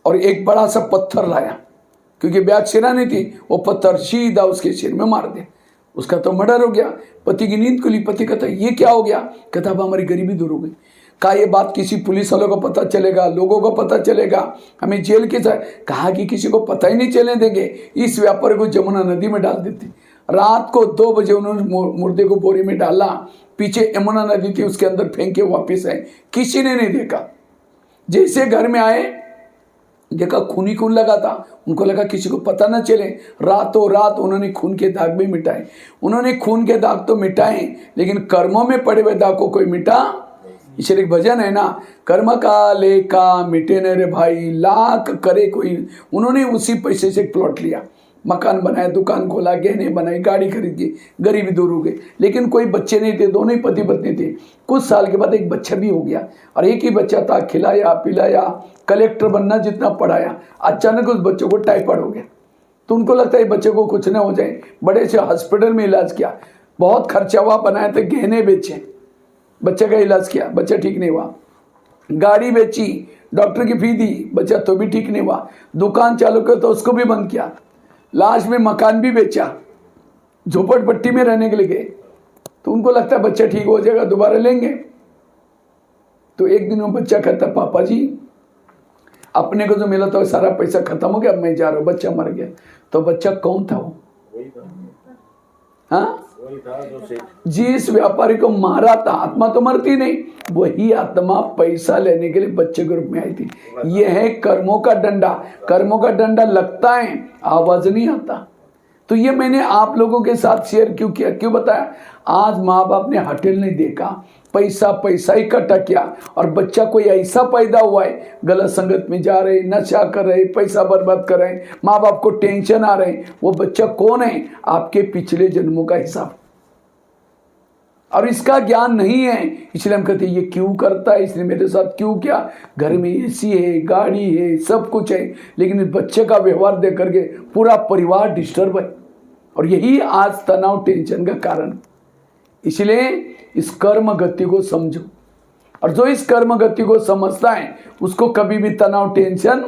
और एक बड़ा सा पत्थर लाया, क्योंकि ब्याग सिरानी थी। वो पत्थर सीधा उसके सिर में मार दे, उसका तो मर्डर हो गया। पति की नींद खुली, पति कहता ये क्या हो गया, कहता अब हमारी गरीबी दूर हो गई। कहा ये बात किसी पुलिस वालों को पता चलेगा, लोगों को पता चलेगा, हमें जेल के साथ। कहा कि किसी को पता ही नहीं चलने देंगे। इस व्यापारी को जमुना नदी में डाल देते। रात को 2 बजे उन्होंने मुर्दे को बोरी में डाला, पीछे यमुना नदी थी, उसके अंदर फेंक के वापिस आए। किसी ने नहीं देखा। जैसे घर में आए, देखा खून ही खून लगा था। उनको लगा किसी को पता ना चले। रातों रात उन्होंने खून के दाग भी मिटाए। उन्होंने खून के दाग तो मिटाए, लेकिन कर्मों में पड़े हुए दाग को कोई मिटा इसलिए एक भजन है ना, कर्म काले का मिटे न रे भाई, लाख करे कोई। उन्होंने उसी पैसे से एक प्लॉट लिया, मकान बनाया, दुकान खोला, गहने बनाई, गाड़ी खरीद की, गरीबी दूर हो गई। लेकिन कोई बच्चे नहीं थे, दोनों ही पति पत्नी थे। कुछ साल के बाद एक बच्चा भी हो गया, और एक ही बच्चा था, खिलाया पिलाया, कलेक्टर बनना जितना पढ़ाया। अचानक उस बच्चे को टाइफाइड हो गया। तो उनको लगता है बच्चे को कुछ ना हो जाए, बड़े से हॉस्पिटल में इलाज किया, बहुत खर्चा हुआ, बनाए थे गहने बेचे, बच्चे का इलाज किया, बच्चा ठीक नहीं हुआ। गाड़ी बेची, डॉक्टर की फी दी, बच्चा तो भी ठीक नहीं हुआ। दुकान चालू किया तो उसको भी बंद किया। लास्ट में मकान भी बेचा, झोपड़पट्टी में रहने के लिए गए। तो उनको लगता है बच्चा ठीक हो जाएगा, दोबारा लेंगे। तो एक दिन वो बच्चा कहता, पापा जी अपने को जो मिला था सारा पैसा खत्म हो गया, अब मैं जा रहा हूँ, बच्चा मर गया। तो बच्चा कौन था वो? हाँ, जिस व्यापारी को मारा था, आत्मा तो मरती नहीं, वही आत्मा पैसा लेने के लिए बच्चे के रूप में आई थी। यह है कर्मों का डंडा। कर्मों का डंडा लगता है, आवाज नहीं आता। तो ये मैंने आप लोगों के साथ शेयर क्यों किया, क्यों बताया? आज माँ बाप ने होटल नहीं देखा, पैसा पैसा इकट्ठा किया, और बच्चा कोई ऐसा पैदा हुआ है, गलत संगत में जा रहे, नशा कर रहे, पैसा बर्बाद कर रहे, माँ बाप को टेंशन आ रहे। वो बच्चा कौन है? आपके पिछले जन्मों का हिसाब, और इसका ज्ञान नहीं है। इसलिए हम कहते हैं ये क्यों करता है, इसने मेरे साथ क्यों किया? घर में एसी है, गाड़ी है, सब कुछ है, लेकिन इस बच्चे का व्यवहार देख करके पूरा परिवार डिस्टर्ब है, और यही आज तनाव टेंशन का कारण। इसलिए इस कर्म गति को समझो, और जो इस कर्म गति को समझता है उसको कभी भी तनाव टेंशन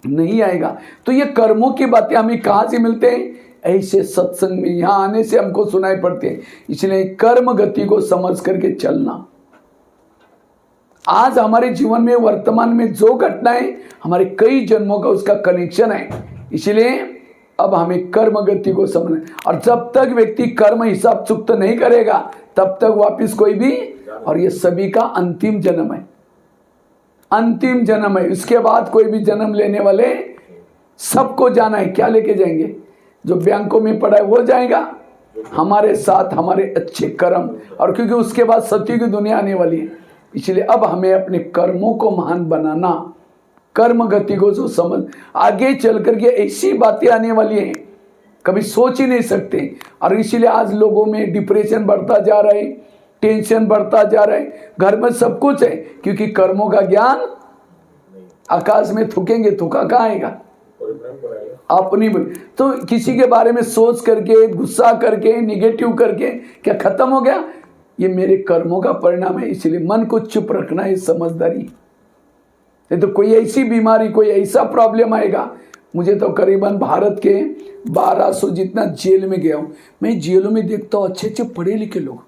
नहीं आएगा। तो ये कर्मों की बातें हमें कहाँ से मिलते हैं? ऐसे सत्संग में, यहाँ आने से हमको सुनाई पड़ते हैं। इसलिए कर्म गति को समझ करके चलना। आज हमारे जीवन में वर्तमान में जो घटनाएं, हमारे कई जन्मों का उसका कनेक्शन है। इसलिए अब हमें कर्म गति को समझना, और जब तक व्यक्ति कर्म हिसाब चुक्त नहीं करेगा तब तक वापिस कोई भी, और ये सभी का अंतिम जन्म है, अंतिम जन्म है। इसके बाद कोई भी जन्म लेने वाले सबको जाना है। क्या लेके जाएंगे? जो बैंकों में पड़ा है वो जाएगा, हमारे साथ हमारे अच्छे कर्म, और क्योंकि उसके बाद सत्य की दुनिया आने वाली है। इसलिए अब हमें अपने कर्मों को महान बनाना, कर्म गति को जो समझ, आगे चल करके ऐसी बातें आने वाली हैं कभी सोच ही नहीं सकते। और इसीलिए आज लोगों में डिप्रेशन बढ़ता जा रहा है, टेंशन बढ़ता जा रहा है। घर में सब कुछ है, क्योंकि कर्मों का ज्ञान, आकाश में थूकेंगे, थूका कहाँ आएगा? अपनी। तो किसी के बारे में सोच करके, गुस्सा करके, निगेटिव करके क्या खत्म हो गया? ये मेरे कर्मों का परिणाम है। इसलिए मन को चुप रखना है समझदारी। नहीं तो कोई ऐसी बीमारी, कोई ऐसा प्रॉब्लम आएगा। मुझे तो करीबन भारत के 1200 जितना जेल में गया हूँ, मैं जेलों में देखता हूँ अच्छे अच्छे पढ़े लिखे लोग।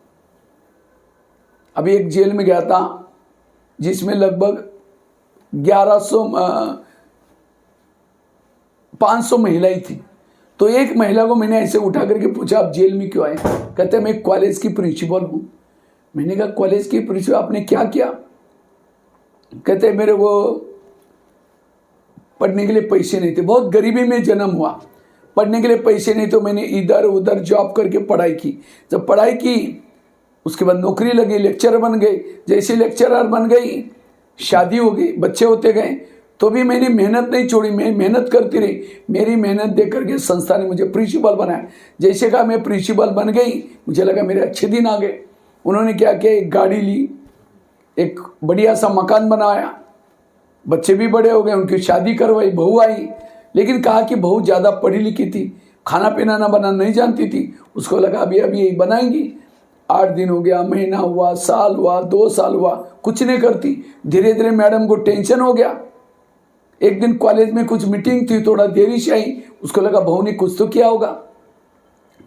अभी एक जेल में गया था जिसमें लगभग 500 महिलाएं थी। तो एक महिला को मैंने ऐसे उठा करके पूछा, आप जेल में क्यों आए? कहते मैं कॉलेज की प्रिंसिपल हूँ। मैंने कहा कॉलेज की प्रिंसिपल, आपने क्या किया? कहते मेरे वो पढ़ने के लिए पैसे नहीं थे, बहुत गरीबी में जन्म हुआ, पढ़ने के लिए पैसे नहीं, तो मैंने इधर उधर जॉब करके पढ़ाई की। जब पढ़ाई की उसके बाद नौकरी लगी, लेक्चरर बन गए। जैसे लेक्चरर बन गई, शादी हो गई, बच्चे होते गए, तो भी मैंने मेहनत नहीं छोड़ी, मैं मेहनत करती रही। मेरी मेहनत देख करके संस्था ने मुझे प्रिंसिपल बनाया। जैसे कहा मैं प्रिंसिपल बन गई, मुझे लगा मेरे अच्छे दिन आ गए। उन्होंने क्या किया, एक गाड़ी ली, एक बढ़िया सा मकान बनाया, बच्चे भी बड़े हो गए, उनकी शादी करवाई, बहू आई। लेकिन कहा कि बहू ज़्यादा पढ़ी लिखी थी, खाना पीना ना बनाना नहीं जानती थी। उसको लगा अभी अभी यही बनाएंगी। 8 दिन हो गया, महीना हुआ, साल हुआ, 2 साल हुआ, कुछ नहीं करती। धीरे धीरे मैडम को टेंशन हो गया। एक दिन कॉलेज में कुछ मीटिंग थी, थोड़ा देरी से आई। उसको लगा बहू ने कुछ तो किया होगा।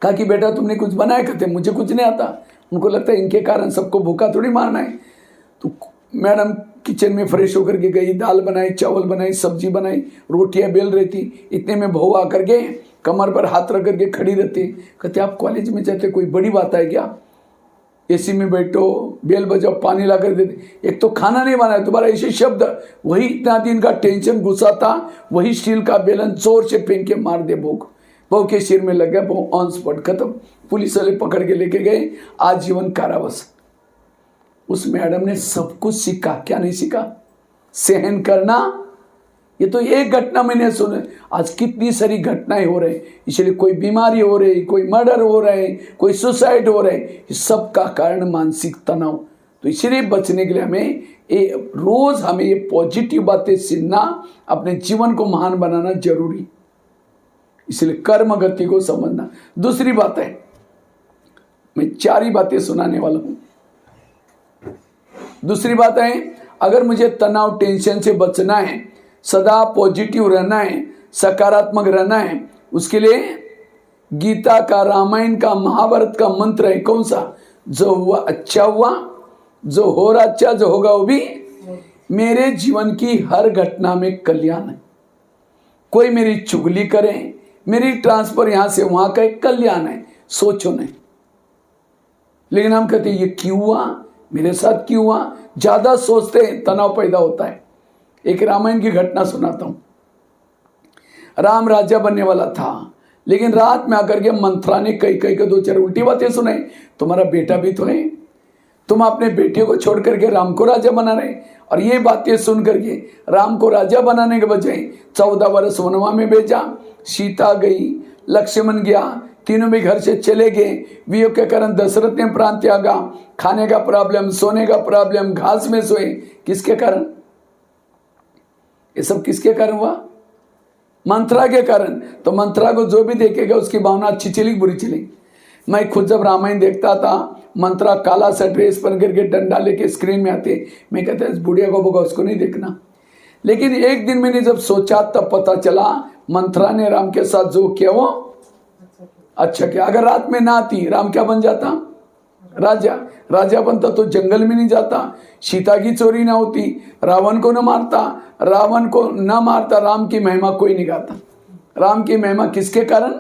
कहा कि बेटा तुमने कुछ बनाया? कहते मुझे कुछ नहीं आता। उनको लगता है इनके कारण सबको भूखा थोड़ी मारना है। तो मैडम किचन में फ्रेश होकर के गई, दाल बनाई, चावल बनाई, सब्जी बनाई, रोटियां बेल रही थी। इतने में बहू आकर के कमर पर हाथ रख करके खड़ी रहती। कहते आप कॉलेज में जाते, कोई बड़ी बात है क्या? एसी में बैठो, बेल बजाओ, पानी ला कर देते। एक तो खाना नहीं बनाया, तुम्हारा ऐसे शब्द। वही इतना दिन का टेंशन गुस्सा था, वही स्टील का बेलन जोर से फेंक के मार दे बहू के सिर में लग गया। बहू ऑन स्पॉट खत्म। पुलिस वाले पकड़ के लेके गए, आजीवन कारावास। उस मैडम ने सब कुछ सीखा। क्या नहीं सीखा? सहन करना। ये तो एक घटना मैंने सुनी, आज कितनी सारी घटनाएं हो रही, इसलिए कोई बीमारी हो रही, कोई मर्डर हो रहे, कोई सुसाइड हो रहे, इस सब का कारण मानसिक तनाव। तो इसलिए बचने के लिए हमें रोज हमें ये पॉजिटिव बातें सुनना, अपने जीवन को महान बनाना जरूरी। इसलिए कर्म गति को समझना। दूसरी बात है, मैं 4 ही बातें सुनाने वाला हूं। दूसरी बात है, अगर मुझे तनाव टेंशन से बचना है, सदा पॉजिटिव रहना है, सकारात्मक रहना है, उसके लिए गीता का, रामायण का, महाभारत का मंत्र है। कौन सा? जो हुआ अच्छा हुआ, जो हो रहा अच्छा, जो होगा वो भी। मेरे जीवन की हर घटना में कल्याण है। कोई मेरी चुगली करे, मेरी ट्रांसफर यहां से वहां का, एक कल्याण है, सोचो नहीं। लेकिन हम कहते हैं ये क्यों हुआ, मेरे साथ क्यों हुआ, ज्यादा सोचते हैं, तनाव पैदा होता है। एक रामायण की घटना सुनाता हूं। राम राजा बनने वाला था, लेकिन रात में आकर के मंत्रा ने कई कई के 2-4 उल्टी बातें सुनाई। तुम्हारा बेटा भी तो है, तुम अपने बेटे को छोड़ करके राम को राजा बना रहे। और ये बातें सुन करके राम को राजा बनाने के बजाय 14 वर्ष वनवा में भेजा। सीता गई, लक्ष्मण गया, तीनों भी घर से चले गए। वियोग के कारण दशरथ ने प्राण त्यागा। खाने का प्रॉब्लम, सोने का प्रॉब्लम, घास में सोए। किसके कारण? ये सब किसके कारण हुआ? मंत्रा के कारण। तो मंत्रा को जो भी देखेगा उसकी भावना अच्छी चली बुरी चली। मैं खुद जब रामायण देखता था, मंत्रा काला सा ड्रेस पहन करके डंडा लेके स्क्रीन में आते, मैं कहता इस बुढ़िया को बोगा, उसको नहीं देखना। लेकिन एक दिन मैंने जब सोचा तब पता चला मंत्रा ने राम के साथ जो किया वो अच्छा किया। अगर रात में ना आती, राम क्या बन जाता? राजा। राजा बनता तो जंगल में नहीं जाता, सीता की चोरी ना होती, रावण को न मारता, रावण को न मारता, राम की महिमा कोई नहीं गाता। राम की महिमा किसके कारण?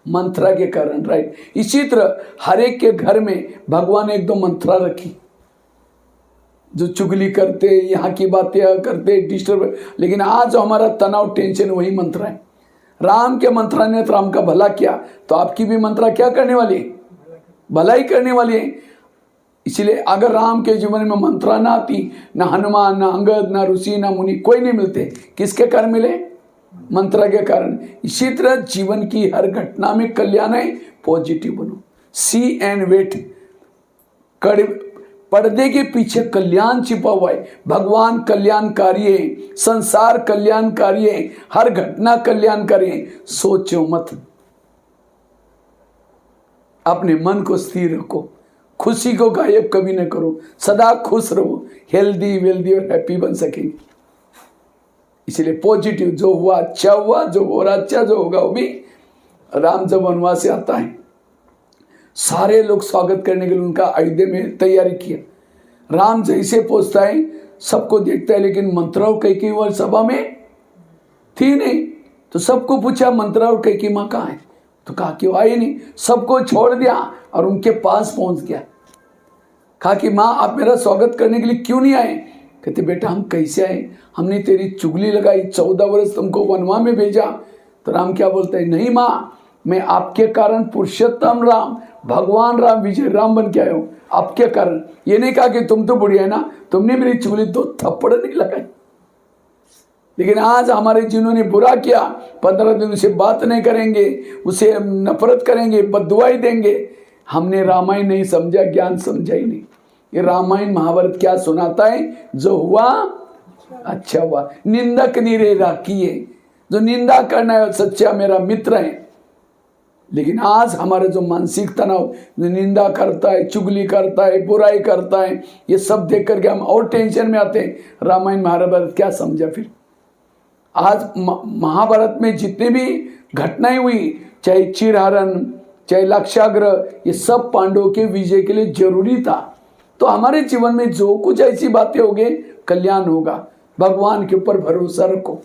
मंत्रा के कारण, राइट। इसी तरह हर एक के घर में भगवान ने 1-2 मंत्रा रखी, जो चुगली करते, यहाँ की बातें करते, डिस्टर्ब। लेकिन आज हमारा तनाव टेंशन वही मंत्रा है। राम के मंत्रा ने तो राम का भला किया, तो आपकी भी मंत्रा क्या करने वाली है? भलाई करने वाली है। इसलिए अगर राम के जीवन में मंत्रा ना आती, ना हनुमान, ना अंगद, ना ऋषि, ना मुनि, कोई नहीं मिलते। किसके कारण मिले? मंत्रा के कारण। इसी तरह जीवन की हर घटना में कल्याण है, पॉजिटिव बनो। सी एंड वेट। पर्दे के पीछे कल्याण छिपा हुआ है। भगवान कल्याणकारी है, संसार कल्याणकारी है, हर घटना कल्याणकारी है। सोचो मत, अपने मन को स्थिर रखो, खुशी को गायब कभी न करो, सदा खुश रहो, हेल्दी वेल्दी और हैप्पी बन सकेंगे। इसलिए पॉजिटिव, जो हुआ अच्छा हुआ, जो हो रहा अच्छा, जो होगा वो भी। राम जब वनवास से आता है, सारे लोग स्वागत करने के लिए उनका अयोध्या में तैयारी किया। राम जैसे पहुंचता है सबको देखता है, लेकिन मंत्रा और कैकेयी वाली सभा में थी नहीं। तो सबको पूछा मंत्रा और कैकेयी माँ कहाँ है? तो कहा कि वो आई नहीं। सबको छोड़ दिया और उनके पास पहुंच गया। कहा कि माँ आप मेरा स्वागत करने के लिए क्यों नहीं आए? कहते बेटा हम कैसे आए, हमने तेरी चुगली लगाई, 14 वर्ष तुमको वनवा में भेजा। तो राम क्या बोलता है? नहीं माँ, मैं आपके कारण पुरुषोत्तम राम, भगवान राम, विजय राम बन के आया हूं, आपके कारण। ये नहीं कहा कि तुम तो बुढ़िया है ना, तुमने मेरी चुगली 2 थप्पड़ नहीं लगाई। लेकिन आज हमारे जिन्होंने बुरा किया, 15 दिन उसे बात नहीं करेंगे, उसे नफरत करेंगे, बददुआई देंगे। हमने रामायण नहीं समझा, ज्ञान समझा ही नहीं। ये रामायण महाभारत क्या सुनाता है? जो हुआ अच्छा हुआ। निंदक निरे राखिए, जो निंदा करना है सच्चा मेरा मित्र है। लेकिन आज हमारा जो मानसिक तनाव, जो निंदा करता है, चुगली करता है, बुराई करता है, ये सब देख करके हम और टेंशन में आते हैं। रामायण महाभारत क्या समझा फिर? आज महाभारत में जितने भी घटनाएं हुई, चाहे चिरहरण, चाहे लक्षाग्रह, ये सब पांडवों के विजय के लिए जरूरी था। तो हमारे जीवन में जो कुछ ऐसी बातें होंगे, कल्याण होगा। भगवान के ऊपर भरोसा रखो।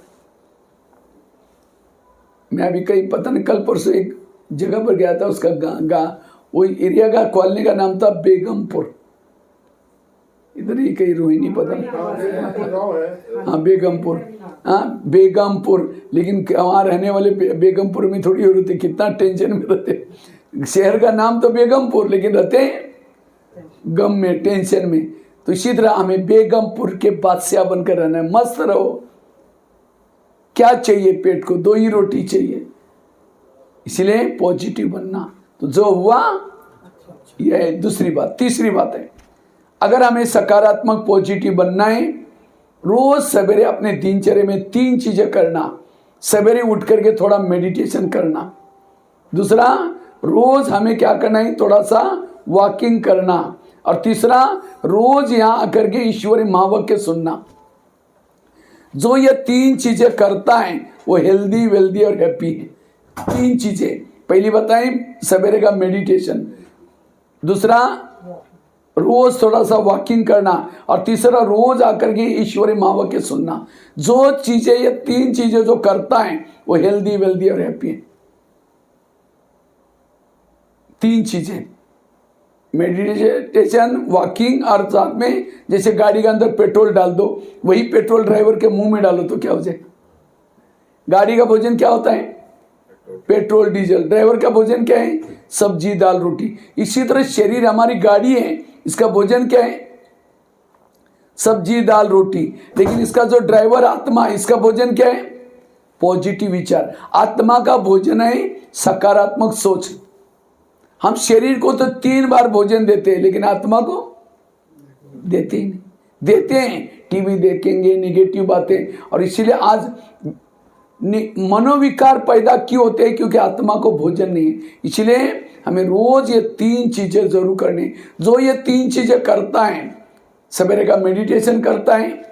मैं अभी कहीं पता नहीं, कल परसों एक जगह पर गया था, उसका वो एरिया का कॉलोनी का नाम था बेगमपुर। इधर ही कहीं रोहिणी पता नहीं, हाँ बेगमपुर, हाँ बेगमपुर। लेकिन वहाँ रहने वाले बेगमपुर में थोड़ी होती, कितना टेंशन में रहते। शहर का नाम तो बेगमपुर, लेकिन रहते गम में, टेंशन में। तो इसी तरह हमें बेगमपुर के बादशाह बनकर रहना है। मस्त रहो। क्या चाहिए पेट को? 2 ही रोटी चाहिए। इसलिए पॉजिटिव बनना। तो जो हुआ यह है दूसरी बात। तीसरी बात है, अगर हमें सकारात्मक पॉजिटिव बनना है, रोज सवेरे अपने दिनचर्या में 3 चीजें करना। सवेरे उठ करके थोड़ा मेडिटेशन करना। दूसरा, रोज हमें क्या करना है? थोड़ा सा वॉकिंग करना। और तीसरा, रोज यहां आकर के ईश्वरी महावाक्य सुनना। जो ये 3 चीजें करता है वो हेल्दी, वेल्दी और हैप्पी है। 3 चीजें। पहली बताएं सवेरे का मेडिटेशन, दूसरा रोज थोड़ा सा वॉकिंग करना, और तीसरा रोज आकर के ईश्वरी महावाक्य सुनना। जो चीजें, ये 3 चीजें जो करता है वो हेल्दी, वेल्दी और हैप्पी है। 3 चीजें, मेडिटेशन, वॉकिंग, और साथ में जैसे गाड़ी के अंदर पेट्रोल डाल दो, वही पेट्रोल ड्राइवर के मुंह में डालो तो क्या हो जाए? गाड़ी का भोजन क्या होता है? Petrol, diesel. ड्राइवर का भोजन क्या है? सब्जी, दाल, रोटी। इसी तरह शरीर हमारी गाड़ी है, इसका भोजन क्या है? सब्जी, दाल, रोटी। लेकिन इसका जो ड्राइवर आत्मा, इसका भोजन क्या है? पॉजिटिव विचार। आत्मा का भोजन है सकारात्मक सोच। हम शरीर को तो 3 बार भोजन देते हैं, लेकिन आत्मा को देते ही नहीं। देते हैं, टीवी देखेंगे, निगेटिव बातें। और इसीलिए आज मनोविकार पैदा क्यों होते हैं? क्योंकि आत्मा को भोजन नहीं है। इसलिए हमें रोज ये 3 चीजें जरूर करनी। जो ये 3 चीजें करता है, सवेरे का मेडिटेशन करता है,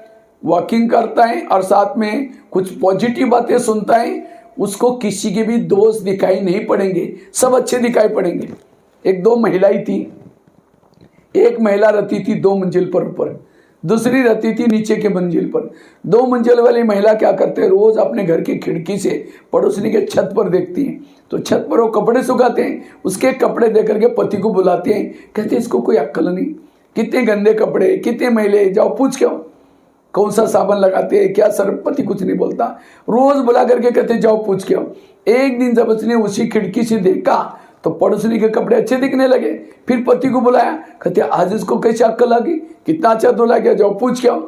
वॉकिंग करता है, और साथ में कुछ पॉजिटिव बातें सुनता है, उसको किसी के भी दोष दिखाई नहीं पड़ेंगे, सब अच्छे दिखाई पड़ेंगे। 1-2 महिलाएं थी। एक महिला रहती थी 2 मंजिल पर ऊपर, दूसरी रहती थी नीचे के मंजिल पर। 2 मंजिल वाली महिला क्या करते हैं? रोज अपने घर की खिड़की से पड़ोसनी के छत पर देखती हैं। तो छत पर वो कपड़े सुखाते हैं, उसके कपड़े देख करके पति को बुलाते हैं, कहते हैं इसको कोई अक्ल नहीं, कितने गंदे कपड़े, कितने मैले, जाओ पूछ के आओ कौन सा साबुन लगाते हैं, क्या सर। पति कुछ नहीं बोलता, रोज बुला करके कहते जाओ पूछ के आओ। एक दिन जब उसने उसी खिड़की से देखा तो पड़ोसनी के कपड़े अच्छे दिखने लगे। फिर पति को बुलाया, कहते आज इसको कैसे अक्ल आ गई, कितना अच्छा धुला गया, जाओ पूछ के आओ।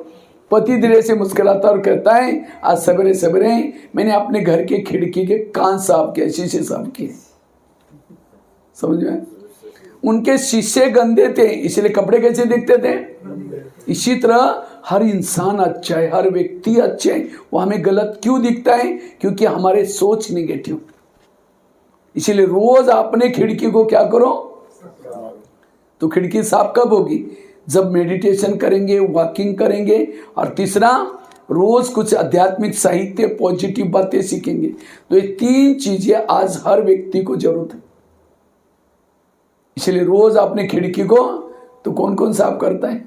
पति धीरे से मुस्कुराता और कहता है आज सवेरे सवेरे मैंने अपने घर के खिड़की के कांच साफ किए, शीशे साफ किए। समझ में? उनके शीशे गंदे थे, इसलिए कपड़े कैसे दिखते थे? इसी तरह हर इंसान अच्छा है, हर व्यक्ति अच्छे है, वो हमें गलत क्यों दिखता है? क्योंकि हमारे सोच निगेटिव। इसीलिए रोज अपने खिड़की को क्या करो? तो खिड़की साफ कब होगी? जब मेडिटेशन करेंगे, वॉकिंग करेंगे, और तीसरा रोज कुछ आध्यात्मिक साहित्य, पॉजिटिव बातें सीखेंगे। तो ये 3 चीजें आज हर व्यक्ति को जरूरत है। इसलिए रोज अपने खिड़की को तो कौन कौन साफ करता है?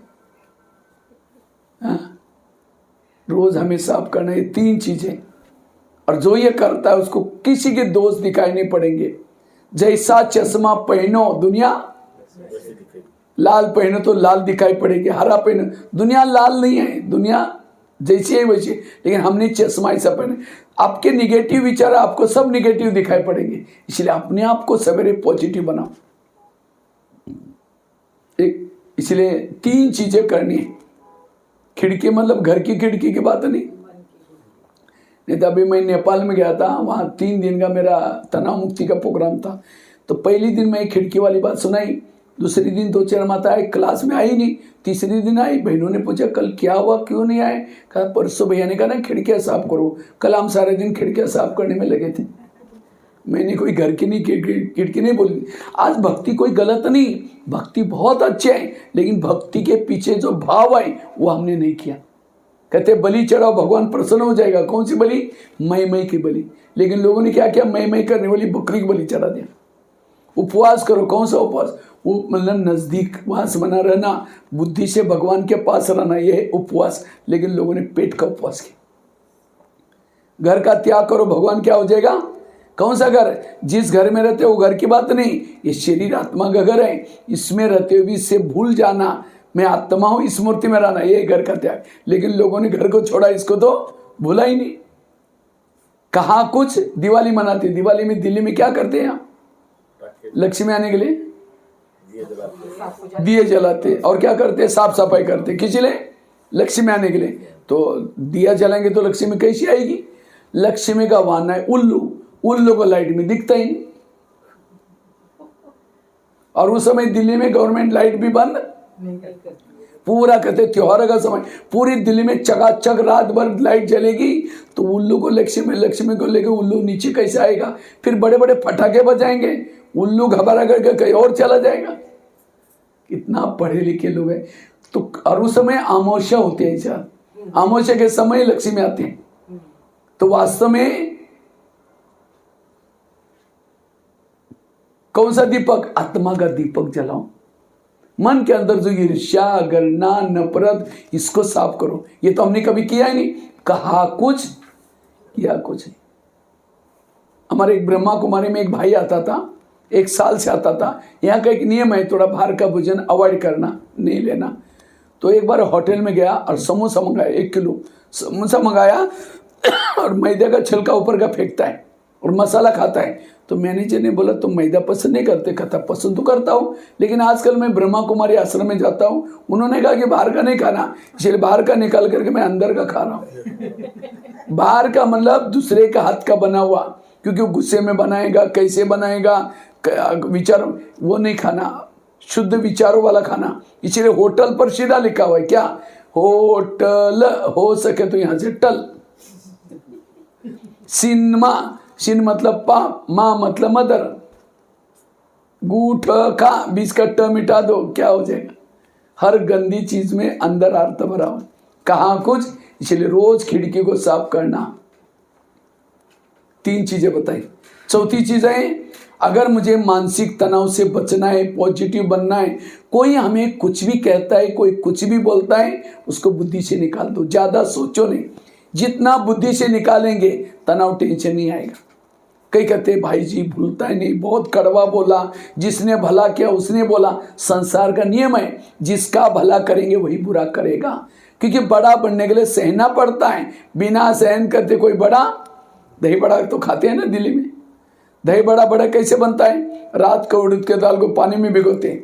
रोज हमें साफ करना है 3 चीजें। और जो ये करता है उसको किसी के दोष दिखाई नहीं पड़ेंगे। जैसा चश्मा पहनो दुनिया, लाल पहनो तो लाल दिखाई पड़ेगी, हरा पहनो, दुनिया लाल नहीं है, दुनिया जैसी है वैसी। लेकिन हमने चश्मा ऐसा पहने, आपके निगेटिव विचार आपको सब निगेटिव दिखाई पड़ेंगे। इसलिए अपने आप को सवेरे पॉजिटिव बनाओ। इसलिए 3 चीजें करनी है। खिड़की मतलब घर की खिड़की की बात नहीं तो अभी मैं नेपाल में गया था, वहाँ 3 दिन का मेरा तनाव मुक्ति का प्रोग्राम था। तो पहली दिन मैं खिड़की वाली बात सुनाई, दूसरी दिन 2-4 माता आए, क्लास में आई नहीं, तीसरी दिन आई, बहनों ने पूछा कल क्या हुआ, क्यों नहीं आए? कहा परसों भैया ने कहा ना खिड़कियाँ साफ करो। कल हम सारे दिन खिड़कियाँ साफ करने में लगे थे। मैंने कोई घर की नहीं खिड़की नहीं बोली। आज भक्ति कोई गलत नहीं, भक्ति बहुत अच्छे है, लेकिन भक्ति के पीछे जो भाव है वो हमने नहीं किया। कहते बलि चढ़ाओ भगवान प्रसन्न हो जाएगा। कौन सी बलि? मई की बलि। लेकिन लोगों ने क्या किया? मई करने वाली बकरी की बलि चढ़ा दिया। उपवास करो। कौन सा उपवास? वो मतलब नजदीक वहां से बना रहना, बुद्धि से भगवान के पास रहना, यह है उपवास। लेकिन लोगों ने पेट का उपवास किया। घर का त्याग करो, भगवान क्या हो जाएगा? कौन सा घर? जिस घर में रहते हो वो घर की बात नहीं, ये शरीर आत्मा का घर है। इसमें रहते हुए भी इससे भूल जाना मैं आत्मा हूं, इस मूर्ति में रहना, ये घर का त्याग। लेकिन लोगों ने घर को छोड़ा, इसको तो भूला ही नहीं। कहा कुछ दिवाली मनाते, दिवाली में दिल्ली में क्या करते हैं? लक्ष्मी आने के लिए दिए जलाते और क्या करते, साफ सफाई करते, किस लिए, लक्ष्मी आने के लिए। तो दिया जलाएंगे तो लक्ष्मी कैसी आएगी। लक्ष्मी का वाहन है उल्लू, उल्लू को लाइट में दिखता ही नहीं। और उस समय दिल्ली में गवर्नमेंट लाइट भी बंद पूरा कहते, त्योहार का समय पूरी दिल्ली में चकाचक रात भर लाइट जलेगी, तो उल्लू को लक्ष्मी, लक्ष्मी को लेकर उल्लू नीचे कैसे आएगा। फिर बड़े बड़े पटाखे बजाएंगे, उल्लू घबरा करके कहीं और चला जाएगा। कितना पढ़े लिखे लोग हैं। तो और उस समय अमावस्या होती है सर, अमावस्या के समय लक्ष्मी आते हैं। तो वास्तव में कौन सा दीपक, आत्मा का दीपक जलाओ। मन के अंदर जो ईर्ष्या, गणना, नफरत, इसको साफ करो। ये तो हमने कभी किया ही नहीं, कहा कुछ किया कुछ नहीं। हमारे एक ब्रह्मा कुमारी में एक भाई आता था, 1 साल से आता था। यहाँ का एक नियम है, थोड़ा बाहर का भोजन अवॉइड करना, नहीं लेना। तो एक बार होटल में गया और समोसा मंगाया, 1 किलो समोसा मंगाया और मैदे का छिलका ऊपर का फेंकता है और मसाला खाता है। तो मैनेजर ने बोला तुम मैदा पसंद नहीं करते? कहता पसंद तो करता हूँ, लेकिन आजकल मैं ब्रह्मा कुमारी आश्रम में जाता हूँ, उन्होंने कहा कि बाहर का नहीं खाना, इसलिए बाहर का निकाल करके मैं अंदर का खा रहा हूँ। बाहर का मतलब दूसरे का हाथ का बना हुआ, क्योंकि वो गुस्से में बनाएगा, कैसे बनाएगा, विचार वो नहीं खाना, शुद्ध विचारों वाला खाना। इसलिए होटल पर सीधा लिखा हुआ है क्या, होटल, हो सके तो यहां से टल। सिनमा, सिन मतलब पाप, माँ मतलब मदर, गूठ खा, बीच का ट मिटा दो, क्या हो जाएगा। हर गंदी चीज में अंदर अर्थ भरा हुआ, कहा कुछ, इसलिए रोज खिड़की को साफ करना। 3 चीजें बताई। चौथी चीज है, अगर मुझे मानसिक तनाव से बचना है, पॉजिटिव बनना है, कोई हमें कुछ भी कहता है, कोई कुछ भी बोलता है, उसको बुद्धि से निकाल दो, ज्यादा सोचो नहीं। जितना बुद्धि से निकालेंगे तनाव, टेंशन नहीं आएगा। कई कहते हैं भाई जी भूलता ही नहीं, बहुत कड़वा बोला, जिसने भला किया उसने बोला। संसार का नियम है, जिसका भला करेंगे वही बुरा करेगा, क्योंकि बड़ा बनने के लिए सहना पड़ता है। बिना सहन करते कोई बड़ा, दही बड़ा तो खाते हैं ना दिल्ली में, दही बड़ा बड़ा कैसे बनता है, रात को उड़द के दाल को पानी में भिगोते हैं,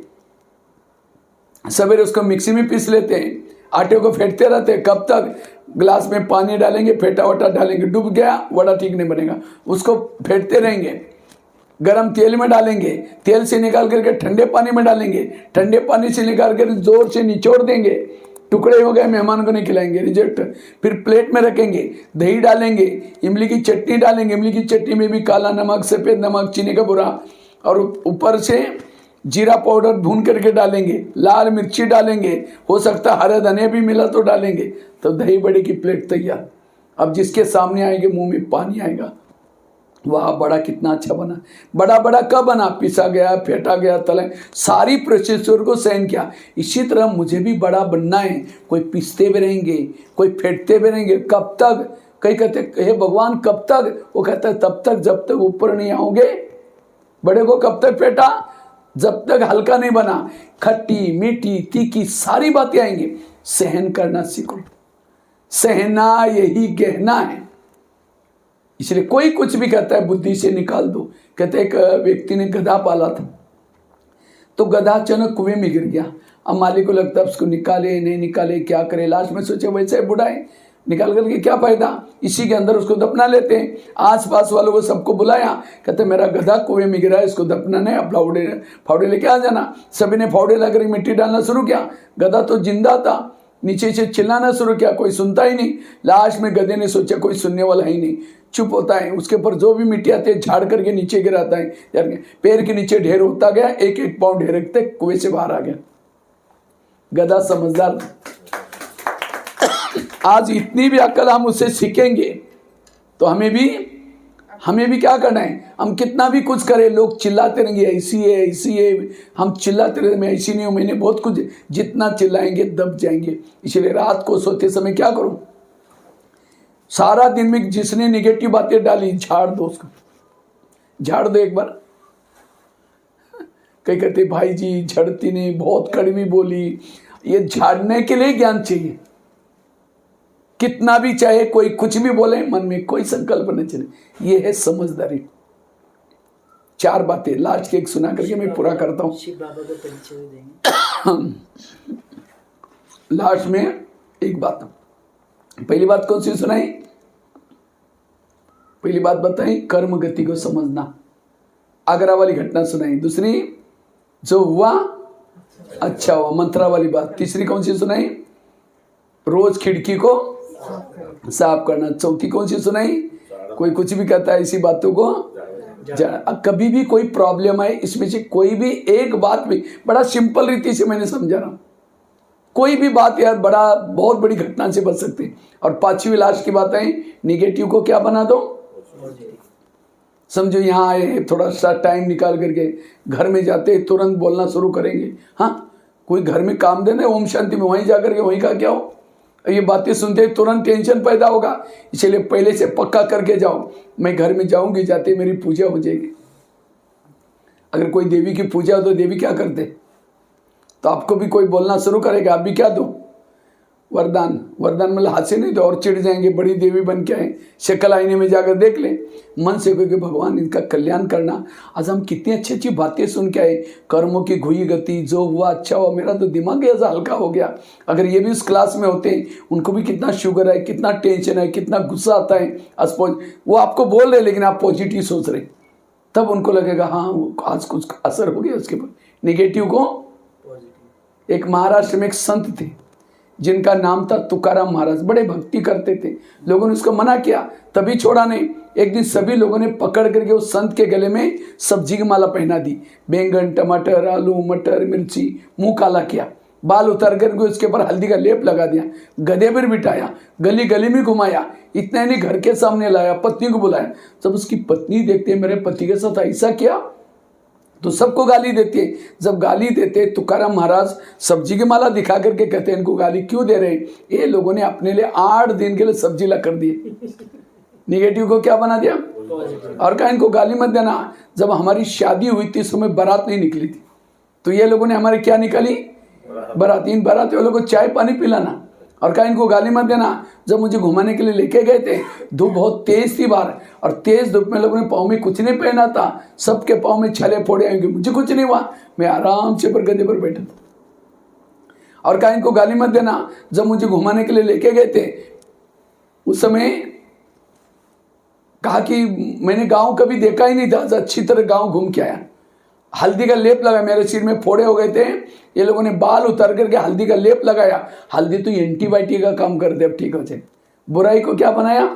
सवेरे उसको मिक्सी में पीस लेते हैं, आटे को फेंटते रहते हैं। कब तक, गिलास में पानी डालेंगे, फेंटा वटा डालेंगे, डूब गया वड़ा ठीक नहीं बनेगा, उसको फेंटते रहेंगे। गरम तेल में डालेंगे, तेल से निकाल करके ठंडे पानी में डालेंगे, ठंडे पानी से निकाल कर जोर से निचोड़ देंगे, टुकड़े हो गए, मेहमान को नहीं खिलाएंगे, रिजेक्ट। फिर प्लेट में रखेंगे, दही डालेंगे, इमली की चटनी डालेंगे, इमली की चटनी में भी काला नमक, सफ़ेद नमक, चीनी का बुरा, और ऊपर से जीरा पाउडर भून करके डालेंगे, लाल मिर्ची डालेंगे, हो सकता है हरे धनिया भी मिला तो डालेंगे, तो दही बड़े की प्लेट तैयार। अब जिसके सामने आएंगे मुंह में पानी आएगा, वाह बड़ा कितना अच्छा बना। बड़ा बड़ा कब बना, पिसा गया, फेंटा गया, तला, सारी प्रोसेसर को सहन किया। इसी तरह मुझे भी बड़ा बनना है, कोई पिसते भी रहेंगे, कोई फेंटते भी रहेंगे, कब तक। कई कहते हे भगवान कब तक, वो कहता है तब तक जब तक ऊपर नहीं आओगे। बड़े को कब तक फेंटा, जब तक हल्का नहीं बना। खट्टी मीठी तीखी सारी बातें आएंगी, सहन करना सीखो। सहना यही गहना है। इसलिए कोई कुछ भी कहता है बुद्धि से निकाल दो। कहते एक व्यक्ति ने गधा पाला था, तो गधा अचानक कुएं में गिर गया। अब मालिक को लगता है उसको निकाले नहीं निकाले, क्या करे। लास्ट में सोचे वैसे बुढ़ा है, निकाल करके क्या फायदा, इसी के अंदर उसको दफना लेते हैं। आस पास वालों को सबको बुलाया, कहते मेरा गधा कुएं में गिरा है, इसको दफनाना है, अब फावड़े लेके आ जाना। सभी ने फावड़े लाकर मिट्टी डालना शुरू किया। गधा तो जिंदा था, नीचे से चिल्लाना शुरू किया, कोई सुनता ही नहीं। लास्ट में गधे ने सोचा कोई सुनने वाला ही नहीं, चुप होता है। उसके ऊपर जो भी मिट्टी आती है झाड़ करके नीचे गिराता है, यार पैर के नीचे ढेर होता गया, 1-1 पाउंड ढेर रखते कुएं से बाहर आ गया। गधा समझदार। आज इतनी भी अक्ल हम उससे सीखेंगे तो हमें भी क्या करना है। हम कितना भी कुछ करें, लोग चिल्लाते रहेंगे ऐसी है ऐसी है, हम चिल्लाते रहे मैं ऐसी नहीं हूं, मैंने बहुत कुछ, जितना चिल्लाएंगे दब जाएंगे। इसलिए रात को सोते समय क्या करो, सारा दिन में जिसने निगेटिव बातें डाली झाड़ दो, उसको झाड़ दो एक बार। कई कहते भाई जी झड़ती नहीं, बहुत कड़वी बोली। ये झाड़ने के लिए ज्ञान चाहिए। कितना भी चाहे कोई कुछ भी बोले, मन में कोई संकल्प न चले, ये है समझदारी। 4 बातें, लास्ट के एक सुना करके मैं पूरा करता हूँ। लास्ट में एक बात, पहली बात कौन सी सुनाई? पहली बात बताई कर्म गति को समझना, आगरा वाली घटना सुनाई। दूसरी जो हुआ अच्छा हुआ, मंत्रा वाली बात। तीसरी कौन सी सुनाई? रोज खिड़की को साफ करना। चौथी कौन सी सुनाई? कोई कुछ भी कहता है इसी बातों को कभी भी कोई प्रॉब्लम है इसमें से कोई भी एक बात भी, बड़ा सिंपल रीति से मैंने समझा रहा हूं, कोई भी बात यार बड़ा बहुत बड़ी घटना से बच सकती है। और 5वीं लास्ट की बात है, निगेटिव को क्या बना दो, समझो यहाँ आए थोड़ा सा टाइम निकाल करके घर में जाते तुरंत बोलना शुरू करेंगे। हाँ, कोई घर में काम देना ओम शांति में, वहीं जाकर के वहीं का क्या हो, ये बातें सुनते तुरंत टेंशन पैदा होगा। इसलिए पहले से पक्का करके जाओ, मैं घर में जाऊंगी, जाते मेरी पूजा हो जाएगी। अगर कोई देवी की पूजा हो तो देवी क्या करते, तो आपको भी कोई बोलना शुरू करेगा, आप भी क्या दो वरदान। वरदान मतलब हाथ से नहीं दो और चिढ़ जाएंगे, बड़ी देवी बन के आए, शक्ल आईने में जाकर देख ले, मन से क्योंकि भगवान इनका कल्याण करना। आज हम कितनी अच्छी अच्छी बातें सुन के आए, कर्मों की घुई गति, जो हुआ अच्छा हुआ, मेरा तो दिमाग ऐसा हल्का हो गया। अगर ये भी उस क्लास में होते, उनको भी कितना शुगर है, कितना टेंशन है, कितना गुस्सा आता है। वो आपको बोल रहे लेकिन आप पॉजिटिव सोच रहे, तब उनको लगेगा हाँ आज कुछ असर हो गया उसके ऊपर। निगेटिव को, एक महाराष्ट्र में एक संत थे जिनका नाम था तुकाराम महाराज, बड़े भक्ति करते थे, लोगों ने उसको मना किया तभी छोड़ा नहीं। एक दिन सभी लोगों ने पकड़ करके उस संत के गले में सब्जी की माला पहना दी, बैंगन टमाटर आलू मटर मिर्ची, मुंह काला किया, बाल उतार करके उसके ऊपर हल्दी का लेप लगा दिया, गधे पर बिठाया, गली गली में घुमाया, इतना नहीं घर के सामने लाया, पत्नी को बुलाया। जब उसकी पत्नी देखती है मेरे पति के साथ ऐसा किया तो सबको गाली देते। जब गाली देते तुकाराम महाराज सब्जी की माला दिखा करके कहते हैं इनको गाली क्यों दे रहे, ये लोगों ने अपने लिए 8 दिन के लिए सब्जी ला कर दी। निगेटिव को क्या बना दिया और कहा इनको गाली मत देना। जब हमारी शादी हुई थी समय बारात नहीं निकली थी, तो ये लोगों ने हमारे क्या निकाली, बारात। इन बारात वालों को चाय पानी पिलाना और कहा इनको गाली मत देना। जब मुझे घुमाने के लिए लेके गए थे, धूप बहुत तेज थी बाहर, और तेज धूप में लोगों ने पाँव में कुछ नहीं पहना था, सबके पाँव में छले फोड़े आएंगे, मुझे कुछ नहीं हुआ, मैं आराम से पर गधे पर बैठा था। और कहा इनको गाली मत देना। जब मुझे घुमाने के लिए लेके गए थे उस समय कहा कि मैंने गांव कभी देखा ही नहीं था, अच्छी तरह गांव घूम के आया। हल्दी का लेप लगाया, मेरे सिर में फोड़े हो गए थे, ये लोगों ने बाल उतार करके हल्दी का लेप लगाया। हल्दी तो एंटीबायोटिक का काम करते, अब ठीक हो जाए। बुराई को क्या बनाया,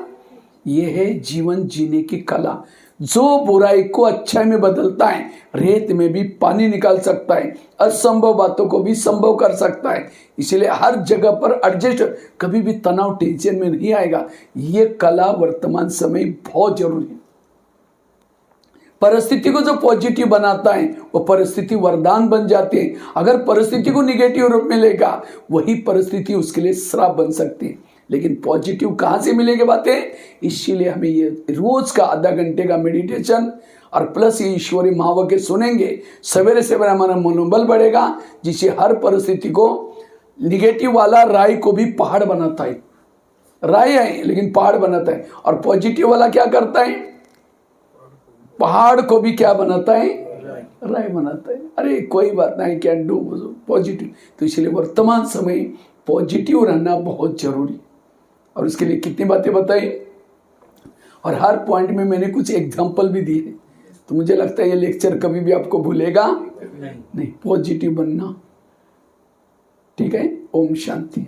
ये है जीवन जीने की कला। जो बुराई को अच्छाई में बदलता है, रेत में भी पानी निकाल सकता है, असंभव बातों को भी संभव कर सकता है। इसलिए हर जगह पर एडजस्ट, कभी भी तनाव टेंशन में नहीं आएगा। ये कला वर्तमान समय बहुत जरूरी है। परिस्थिति को जो पॉजिटिव बनाता है वो परिस्थिति वरदान बन जाती है। अगर परिस्थिति को निगेटिव रूप में लेगा, वही परिस्थिति उसके लिए श्राप बन सकती है। लेकिन पॉजिटिव कहाँ से मिलेगी बातें, इसीलिए हमें ये रोज का आधा घंटे का मेडिटेशन और प्लस ये ईश्वरीय महावाक्य सुनेंगे, सवेरे सवेरे हमारा मनोबल बढ़ेगा, जिससे हर परिस्थिति को, निगेटिव वाला राय को भी पहाड़ बनाता है, राय है लेकिन पहाड़ बनाता है, और पॉजिटिव वाला क्या करता है, पहाड़ को भी क्या बनाता है, राय बनाता है। अरे कोई बात नहीं, कैन डू पॉजिटिव। तो इसलिए वर्तमान समय पॉजिटिव रहना बहुत जरूरी। और उसके लिए कितनी बातें बताई, और हर पॉइंट में मैंने कुछ एग्जांपल भी दिए, तो मुझे लगता है ये लेक्चर कभी भी आपको भूलेगा नहीं। पॉजिटिव बनना, ठीक है। ओम शांति।